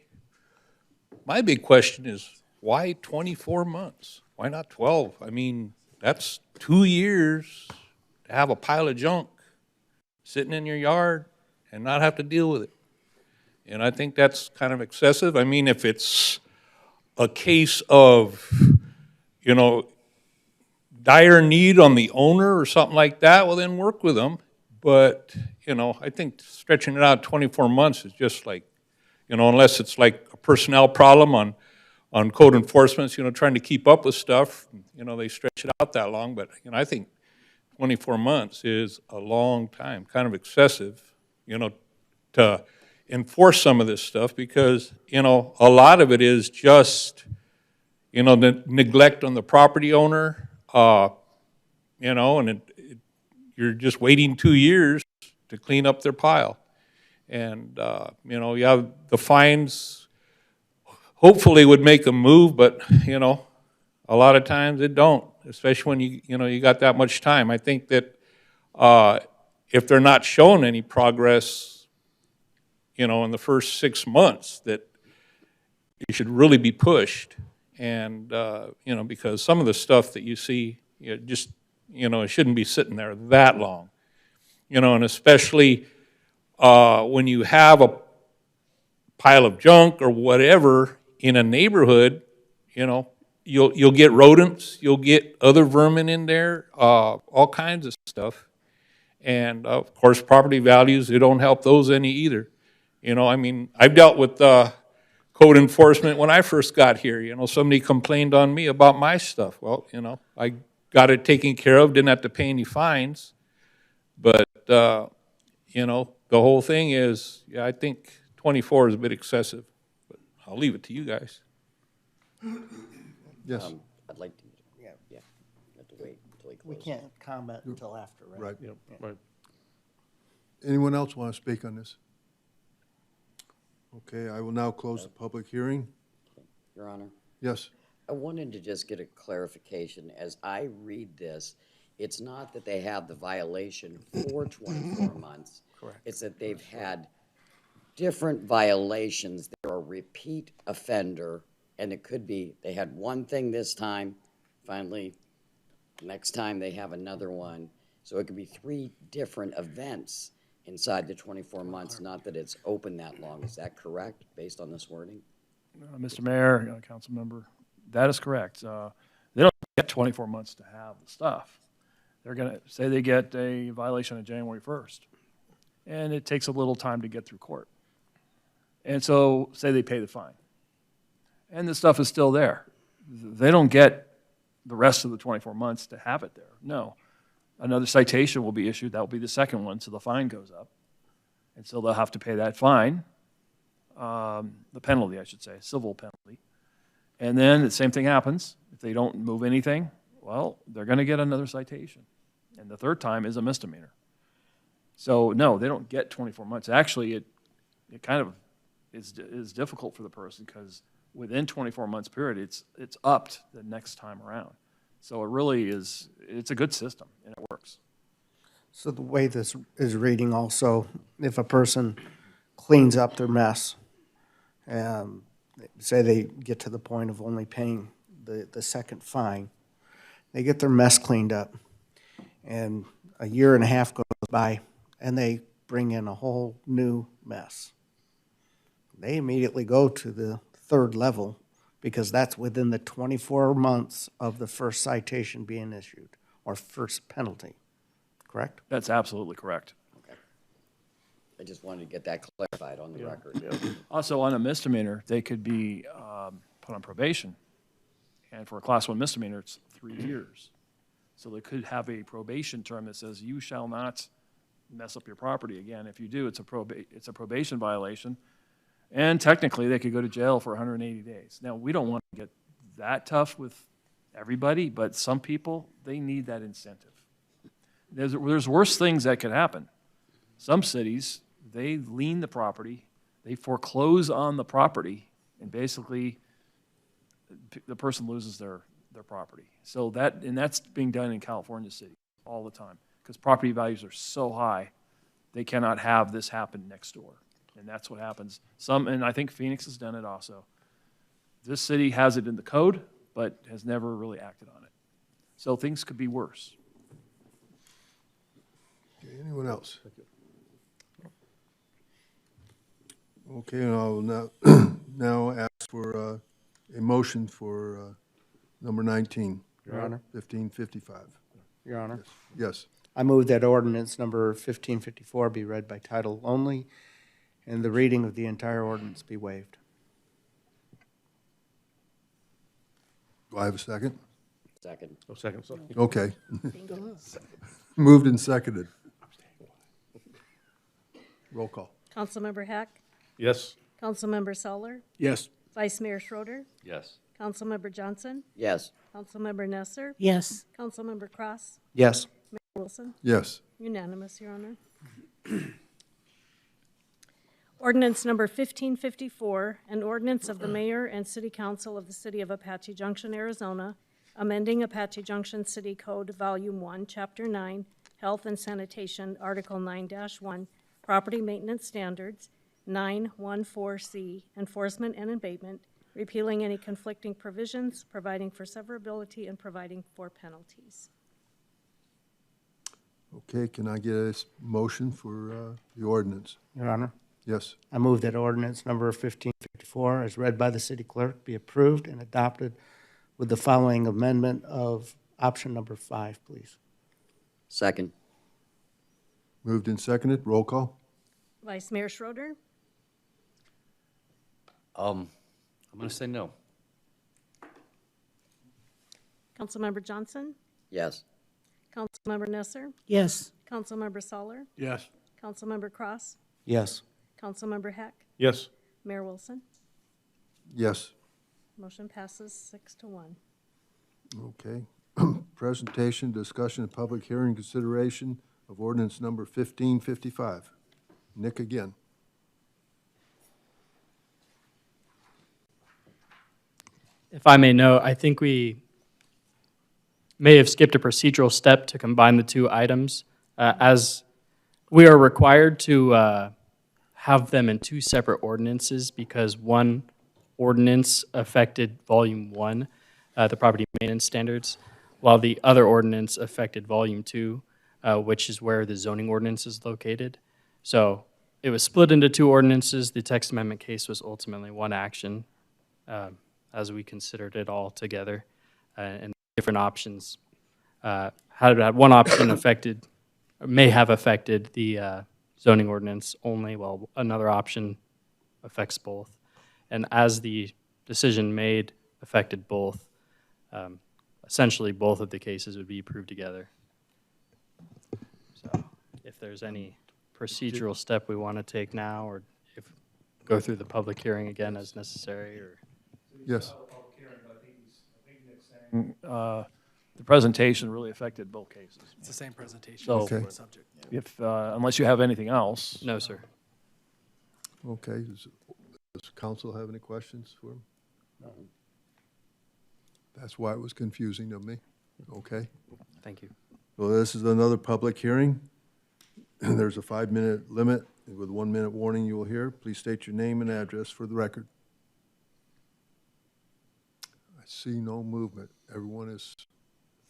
My big question is, why 24 months? Why not 12? I mean, that's 2 years to have a pile of junk sitting in your yard and not have to deal with it. And I think that's kind of excessive. I mean, if it's a case of, dire need on the owner or something like that, well, then work with them. But, I think stretching it out 24 months is just like, unless it's like a personnel problem on code enforcement, trying to keep up with stuff, they stretch it out that long. But, I think 24 months is a long time, kind of excessive, to enforce some of this stuff because, a lot of it is just, the neglect on the property owner, and you're just waiting 2 years to clean up their pile. And, you have the fines hopefully would make them move, but, a lot of times it don't, especially when you got that much time. I think that if they're not showing any progress, in the first 6 months, that you should really be pushed. And, because some of the stuff that you see, just, it shouldn't be sitting there that long. And especially when you have a pile of junk or whatever in a neighborhood, you'll get rodents, you'll get other vermin in there, all kinds of stuff. And, of course, property values, they don't help those any either. I mean, I've dealt with code enforcement when I first got here. Somebody complained on me about my stuff. Well, I got it taken care of, didn't have to pay any fines. But, the whole thing is, I think 24 is a bit excessive. But I'll leave it to you guys. Yes. I'd like to, yeah, have to wait until he We closes. can't comment until after, right? Right. Yep, right. Anyone else want to speak on this? Okay, I will now close the public hearing. Your Honor, Yes. I wanted to just get a clarification. As I read this, it's not that they have the violation for 24 months. Correct. It's that they've had different violations. They're a repeat offender, and it could be they had one thing this time, finally, next time they have another one. So it could be 3 different events inside the 24 months, not that it's open that long. Is that correct, based on this wording? Mr. Mayor, council member, that is correct. They don't get 24 months to have the stuff. They're going to say they get a violation on January 1st, and it takes a little time to get through court. And so say they pay the fine, and the stuff is still there. They don't get the rest of the 24 months to have it there. No. Another citation will be issued. That will be the second one, so the fine goes up. And so they'll have to pay that fine, the penalty, I should say, civil penalty. And then the same thing happens. If they don't move anything, well, they're going to get another citation. And the third time is a misdemeanor. So, no, they don't get 24 months. Actually, it kind of is difficult for the person because within 24 months period, it's upped the next time around. So it really is, it's a good system, and it works. So the way this is reading also, if a person cleans up their mess. Say they get to the point of only paying the second fine. They get their mess cleaned up, and a year and a half goes by, and they bring in a whole new mess. They immediately go to the third level because that's within the 24 months of the first citation being issued or first penalty, correct? That's absolutely correct. I just wanted to get that clarified on the record. Also, on a misdemeanor, they could be put on probation. And for a Class 1 misdemeanor, it's 3 years. So they could have a probation term that says, you shall not mess up your property again. If you do, it's a probation violation. And technically, they could go to jail for 180 days. Now, we don't want to get that tough with everybody, but some people, they need that incentive. There's worse things that could happen. Some cities, they lien the property, they foreclose on the property, and basically the person loses their property. So that's being done in California City all the time because property values are so high, they cannot have this happen next door. And that's what happens. And I think Phoenix has done it also. This city has it in the code, but has never really acted on it. So things could be worse. Okay, anyone else? Okay, and I will now ask for a motion for number 19. Your Honor. 1555. Your Honor. Yes. I move that ordinance number 1554 be read by title only and the reading of the entire ordinance be waived. Do I have a second? Second. No second. Okay. Moved and seconded. Roll call. Councilmember Heck, Yes. Councilmember Soller, Yes. Vice Mayor Schroeder, Yes. Councilmember Johnson, Yes. Councilmember Nesser, Yes. Councilmember Cross, Yes. Mayor Wilson. Yes. Unanimous, Your Honor. Ordinance number 1554, an ordinance of the mayor and city council of the city of Apache Junction, Arizona, amending Apache Junction City Code, Volume 1, Chapter 9, Health and Sanitation, Article 9-1, Property Maintenance Standards, 914C, Enforcement and Abatement, repealing any conflicting provisions, providing for severability, and providing for penalties. Okay, can I get a motion for the ordinance? Your Honor. Yes. I move that ordinance number 1554, as read by the city clerk, be approved and adopted with the following amendment of option number 5, please. Second. Moved and seconded. Roll call. Vice Mayor Schroeder, I'm going to say no. Councilmember Johnson, Yes. Councilmember Nesser, Yes. Councilmember Soller, Yes. Councilmember Cross, Yes. Councilmember Heck, Yes. Mayor Wilson. Yes. Motion passes 6-1. Okay. Presentation, discussion, and public hearing consideration of ordinance number 1555. Nick again. If I may note, I think we may have skipped a procedural step to combine the two items, as we are required to have them in two separate ordinances because one ordinance affected Volume 1, the property maintenance standards, while the other ordinance affected Volume 2, which is where the zoning ordinance is located. So it was split into two ordinances. The text amendment case was ultimately one action, as we considered it all together, and different options. Had one option affected, or may have affected the zoning ordinance only, while another option affects both. And as the decision made affected both, essentially both of the cases would be approved together. So if there's any procedural step we want to take now, or if go through the public hearing again as necessary, or. Yes. The presentation really affected both cases. It's the same presentation. So, Okay. Subject. if, unless you have anything else. No, sir. Okay. Does council have any questions for him? No. That's why it was confusing to me. Okay. Thank you. Well, this is another public hearing. There's a 5-minute limit with 1 minute warning you will hear. Please state your name and address for the record. I see no movement. Everyone is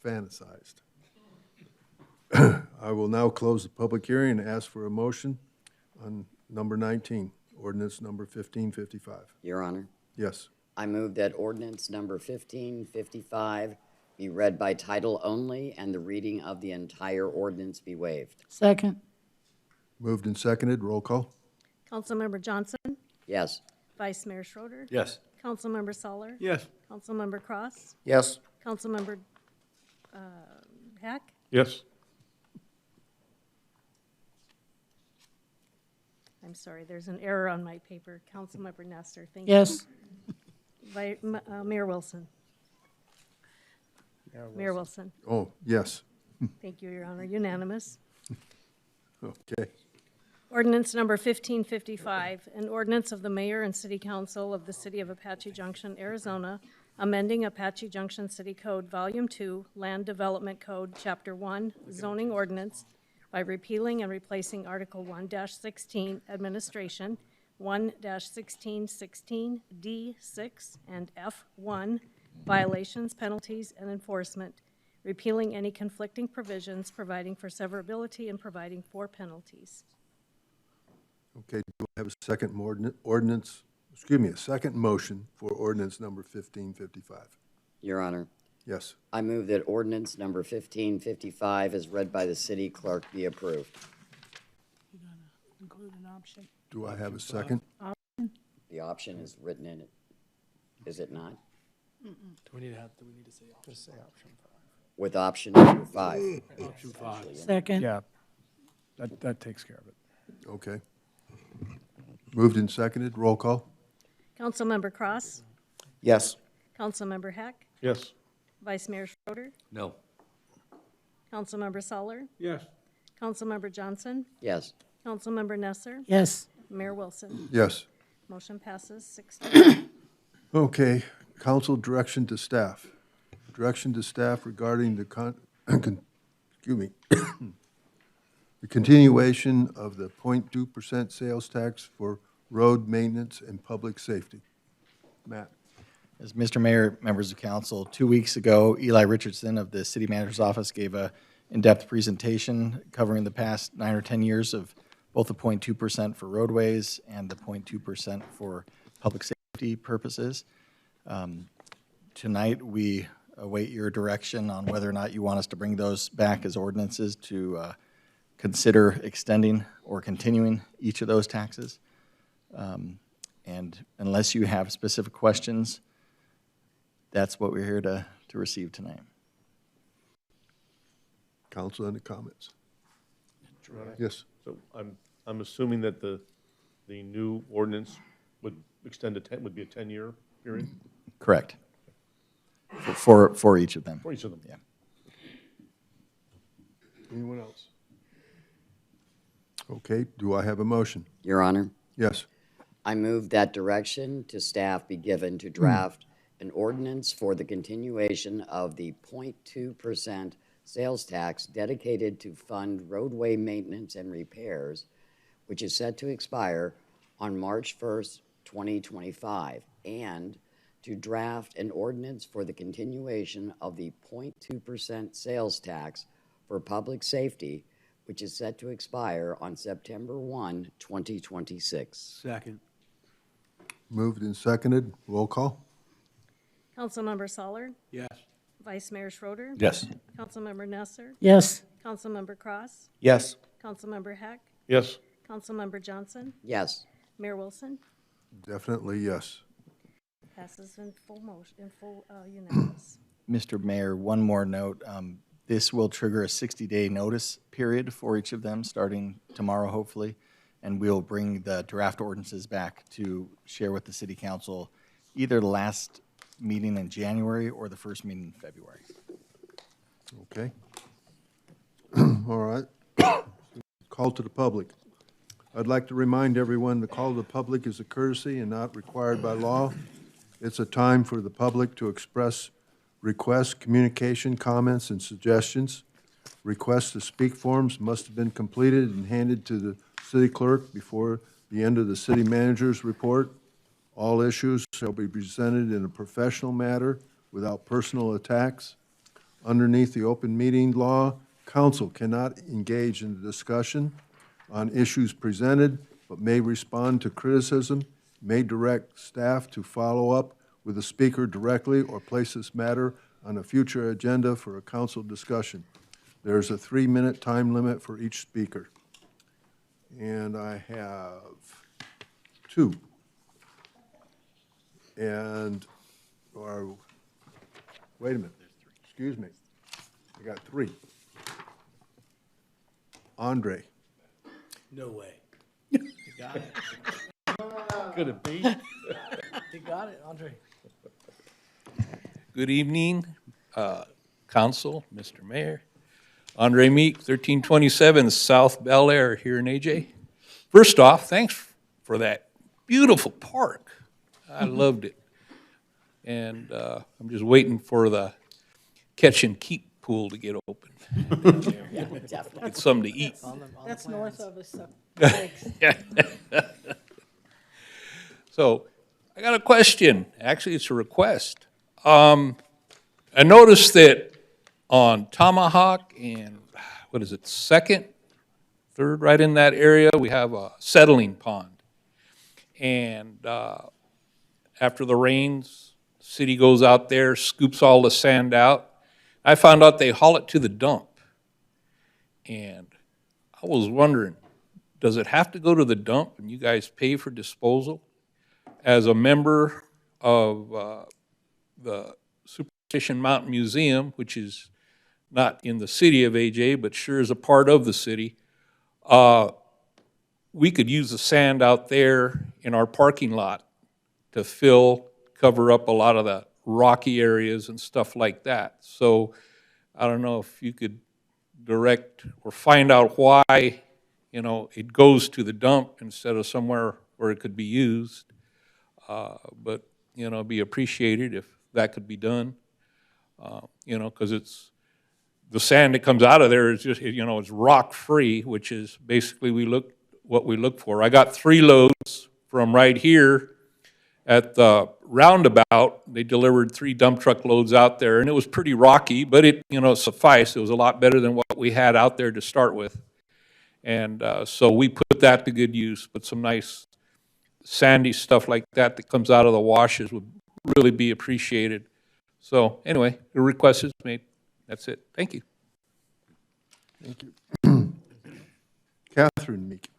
fantasized. I will now close the public hearing and ask for a motion on number 19, ordinance number 1555. Your Honor, Yes. I move that ordinance number 1555 be read by title only and the reading of the entire ordinance be waived. Second. Moved and seconded. Roll call. Councilmember Johnson, Yes. Vice Mayor Schroeder, Yes. Councilmember Soller, Yes. Councilmember Cross, Yes. Councilmember Hack, Yes. I'm sorry, there's an error on my paper. Councilmember Nestor, thank you. Yes. Mayor Wilson. Mayor Wilson. Oh, yes. Thank you, Your Honor. Unanimous. Okay. Ordinance number 1555, an ordinance of the mayor and city council of the city of Apache Junction, Arizona, amending Apache Junction City Code, Volume 2, Land Development Code, Chapter 1, Zoning Ordinance, by repealing and replacing Article 1-16, Administration, 1-1616, D6, and F1, Violations, Penalties, and Enforcement, repealing any conflicting provisions, providing for severability, and providing for penalties. Okay, do I have a second a second motion for ordinance number 1555? Your Honor, Yes. I move that ordinance number 1555 as read by the city clerk be approved. You gotta include an option. Do I have a second? The option is written in it. Is it not? Do we need to say option? Just say option 5. With option number 5. Option 5. Second. Yeah, that takes care of it. Okay. Moved and seconded. Roll call. Councilmember Cross, Yes. Councilmember Heck, Yes. Vice Mayor Schroeder, No. Councilmember Soller, Yes. Councilmember Johnson, Yes. Councilmember Nesser, Yes. Mayor Wilson. Yes. Motion passes 6-2. Okay, council direction to staff. Direction to staff regarding the the continuation of the 0.2% sales tax for road maintenance and public safety. Matt? As Mr. Mayor, members of council, 2 weeks ago, Eli Richardson of the city manager's office gave a in-depth presentation covering the past 9 or 10 years of both the 0.2% for roadways and the 0.2% for public safety purposes. Tonight, we await your direction on whether or not you want us to bring those back as ordinances to consider extending or continuing each of those taxes. And unless you have specific questions, that's what we're here to receive tonight. Council, any comments? Yes. So I'm assuming that the new ordinance would extend would be a 10-year period? Correct. For each of them. For each of them? Yeah. Anyone else? Okay, do I have a motion? Your Honor, Yes. I move that direction to staff be given to draft an ordinance for the continuation of the 0.2% sales tax dedicated to fund roadway maintenance and repairs, which is set to expire on March 1st, 2025, and to draft an ordinance for the continuation of the 0.2% sales tax for public safety, which is set to expire on September 1, 2026. Second. Moved and seconded. Roll call. Councilmember Soller, Yes. Vice Mayor Schroeder, Yes. Councilmember Nesser, Yes. Councilmember Cross, Yes. Councilmember Heck, Yes. Councilmember Johnson, Yes. Mayor Wilson. Definitely yes. Passes in full motion, unanimous. Mr. Mayor, one more note. This will trigger a 60-day notice period for each of them, starting tomorrow, hopefully, and we'll bring the draft ordinances back to share with the city council either the last meeting in January or the first meeting in February. Okay. All right. Call to the public. I'd like to remind everyone the call to the public is a courtesy and not required by law. It's a time for the public to express requests, communication, comments, and suggestions. Requests to speak forms must have been completed and handed to the city clerk before the end of the city manager's report. All issues shall be presented in a professional manner without personal attacks. Underneath the open meeting law, council cannot engage in discussion on issues presented, but may respond to criticism, may direct staff to follow up with the speaker directly or place this matter on a future agenda for a council discussion. There's a 3-minute time limit for each speaker. And I have 2. And, or, wait a minute, excuse me. I got 3. Andre. No way. You got it. Could it be? You got it, Andre. Good evening, Council, Mr. Mayor. Andre Meek, 1327 South Bel Air here in AJ. First off, thanks for that beautiful park. I loved it. And I'm just waiting for the catch and keep pool to get open. Yeah, definitely. Get something to eat. That's north of us, so thanks. So I got a question. Actually, it's a request. I noticed that on Tomahawk and, what is it, 2nd, 3rd, right in that area, we have a settling pond. And after the rains, the city goes out there, scoops all the sand out. I found out they haul it to the dump. And I was wondering, does it have to go to the dump and you guys pay for disposal? As a member of the Superstition Mountain Museum, which is not in the city of AJ, but sure is a part of the city, we could use the sand out there in our parking lot to cover up a lot of the rocky areas and stuff like that. So I don't know if you could direct or find out why, it goes to the dump instead of somewhere where it could be used. But, it'd be appreciated if that could be done. Because it's, the sand that comes out of there is just, it's rock-free, which is basically what we look for. I got 3 loads from right here at the roundabout. They delivered 3 dump truck loads out there, and it was pretty rocky, but it, sufficed. It was a lot better than what we had out there to start with. And so we put that to good use, but some nice sandy stuff like that that comes out of the washes would really be appreciated. So anyway, the request is made. That's it. Thank you. Thank you. Catherine Meek.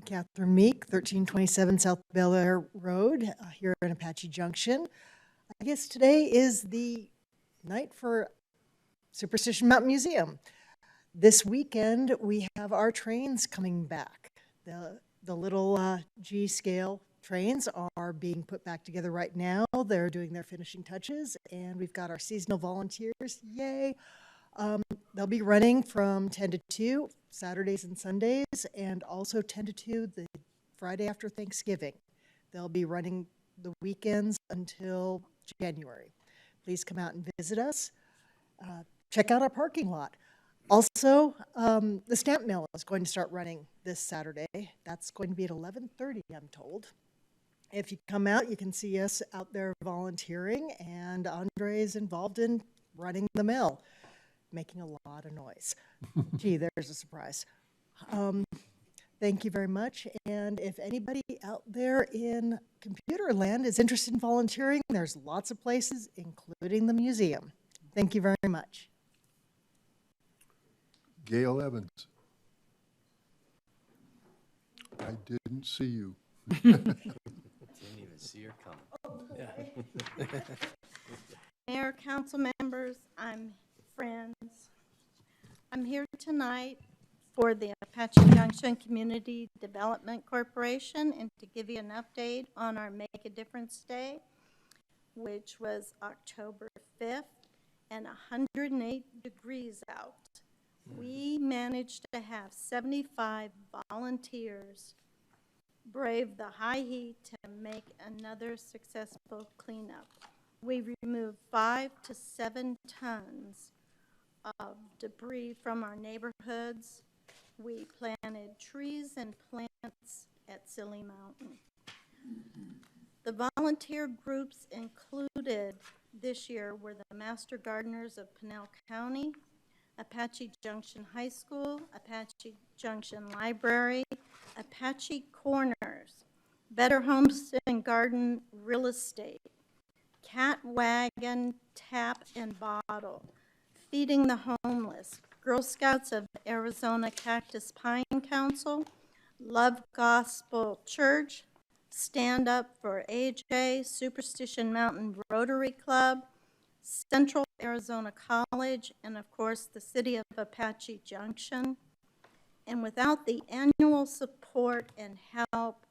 Catherine Meek, 1327 South Bel Air Road, here in Apache Junction. I guess today is the night for Superstition Mountain Museum. This weekend, we have our trains coming back. The little G-scale trains are being put back together right now. They're doing their finishing touches, and we've got our seasonal volunteers. Yay! They'll be running from 10 to 2, Saturdays and Sundays, and also 10 to 2 the Friday after Thanksgiving. They'll be running the weekends until January. Please come out and visit us. Check out our parking lot. Also, the stamp mill is going to start running this Saturday. That's going to be at 11:30, I'm told. If you come out, you can see us out there volunteering, and Andre is involved in running the mill, making a lot of noise. Gee, there's a surprise. Thank you very much. And if anybody out there in computer land is interested in volunteering, there's lots of places, including the museum. Thank you very much. Gail Evans. I didn't see you. Didn't even see her coming. Mayor, council members, I'm friends. I'm here tonight for the Apache Junction Community Development Corporation and to give you an update on our Make a Difference Day, which was October 5th and 108 degrees out. We managed to have 75 volunteers brave the high heat to make another successful cleanup. We removed 5 to 7 tons of debris from our neighborhoods. We planted trees and plants at Silly Mountain. The volunteer groups included this year were the Master Gardeners of Pinell County, Apache Junction High School, Apache Junction Library, Apache Corners, Better Homes and Garden Real Estate, Cat Wagon Tap and Bottle, Feeding the Homeless, Girl Scouts of Arizona Cactus Pine Council, Love Gospel Church, Stand Up for AJ, Superstition Mountain Rotary Club, Central Arizona College, and of course the City of Apache Junction. And without the annual support and help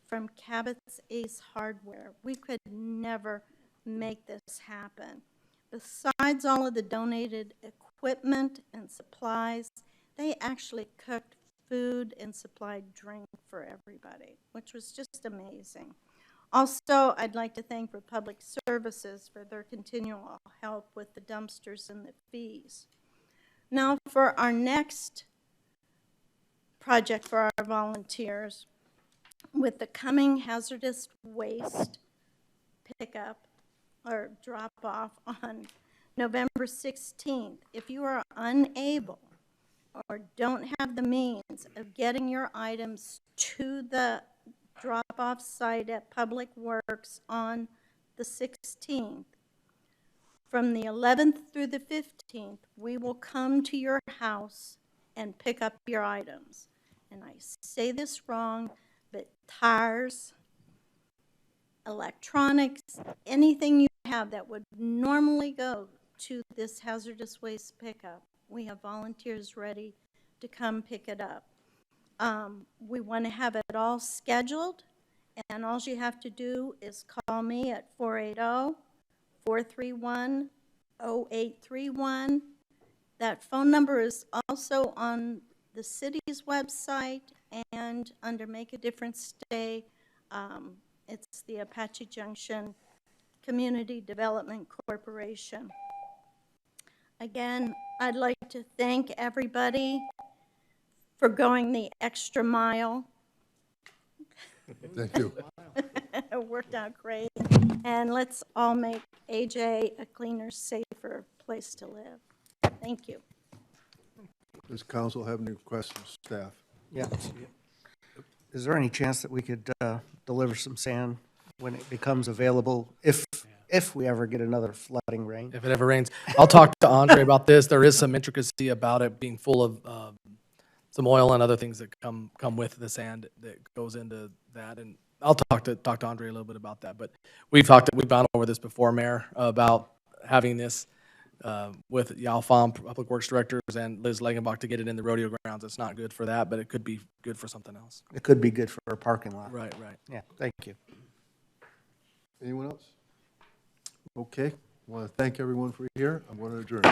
from Cabot's Ace Hardware, we could never make this happen. Besides all of the donated equipment and supplies, they actually cooked food and supplied drink for everybody, which was just amazing. Also, I'd like to thank Republic Services for their continual help with the dumpsters and the fees. Now for our next project for our volunteers, with the coming hazardous waste pickup or drop off on November 16th, if you are unable or don't have the means of getting your items to the drop-off site at Public Works on the 16th, from the 11th through the 15th, we will come to your house and pick up your items. And I say this wrong, but tires, electronics, anything you have that would normally go to this hazardous waste pickup, we have volunteers ready to come pick it up. We want to have it all scheduled, and all you have to do is call me at 480-431-0831. That phone number is also on the city's website and under Make a Difference Day. It's the Apache Junction Community Development Corporation. Again, I'd like to thank everybody for going the extra mile. Thank you. It worked out great. And let's all make AJ a cleaner, safer place to live. Thank you. Does council have any questions, staff? Yeah. Is there any chance that we could deliver some sand when it becomes available, if we ever get another flooding rain? If it ever rains. I'll talk to Andre about this. There is some intricacy about it being full of some oil and other things that come with the sand that goes into that. And I'll talk to Andre a little bit about that. But we've gone over this before, Mayor, about having this with Yal Pham, Public Works Directors, and Liz Legenbach to get it in the rodeo grounds. It's not good for that, but it could be good for something else. It could be good for a parking lot. Right. Yeah, thank you. Anyone else? Okay, I want to thank everyone for here. I'm going to adjourn.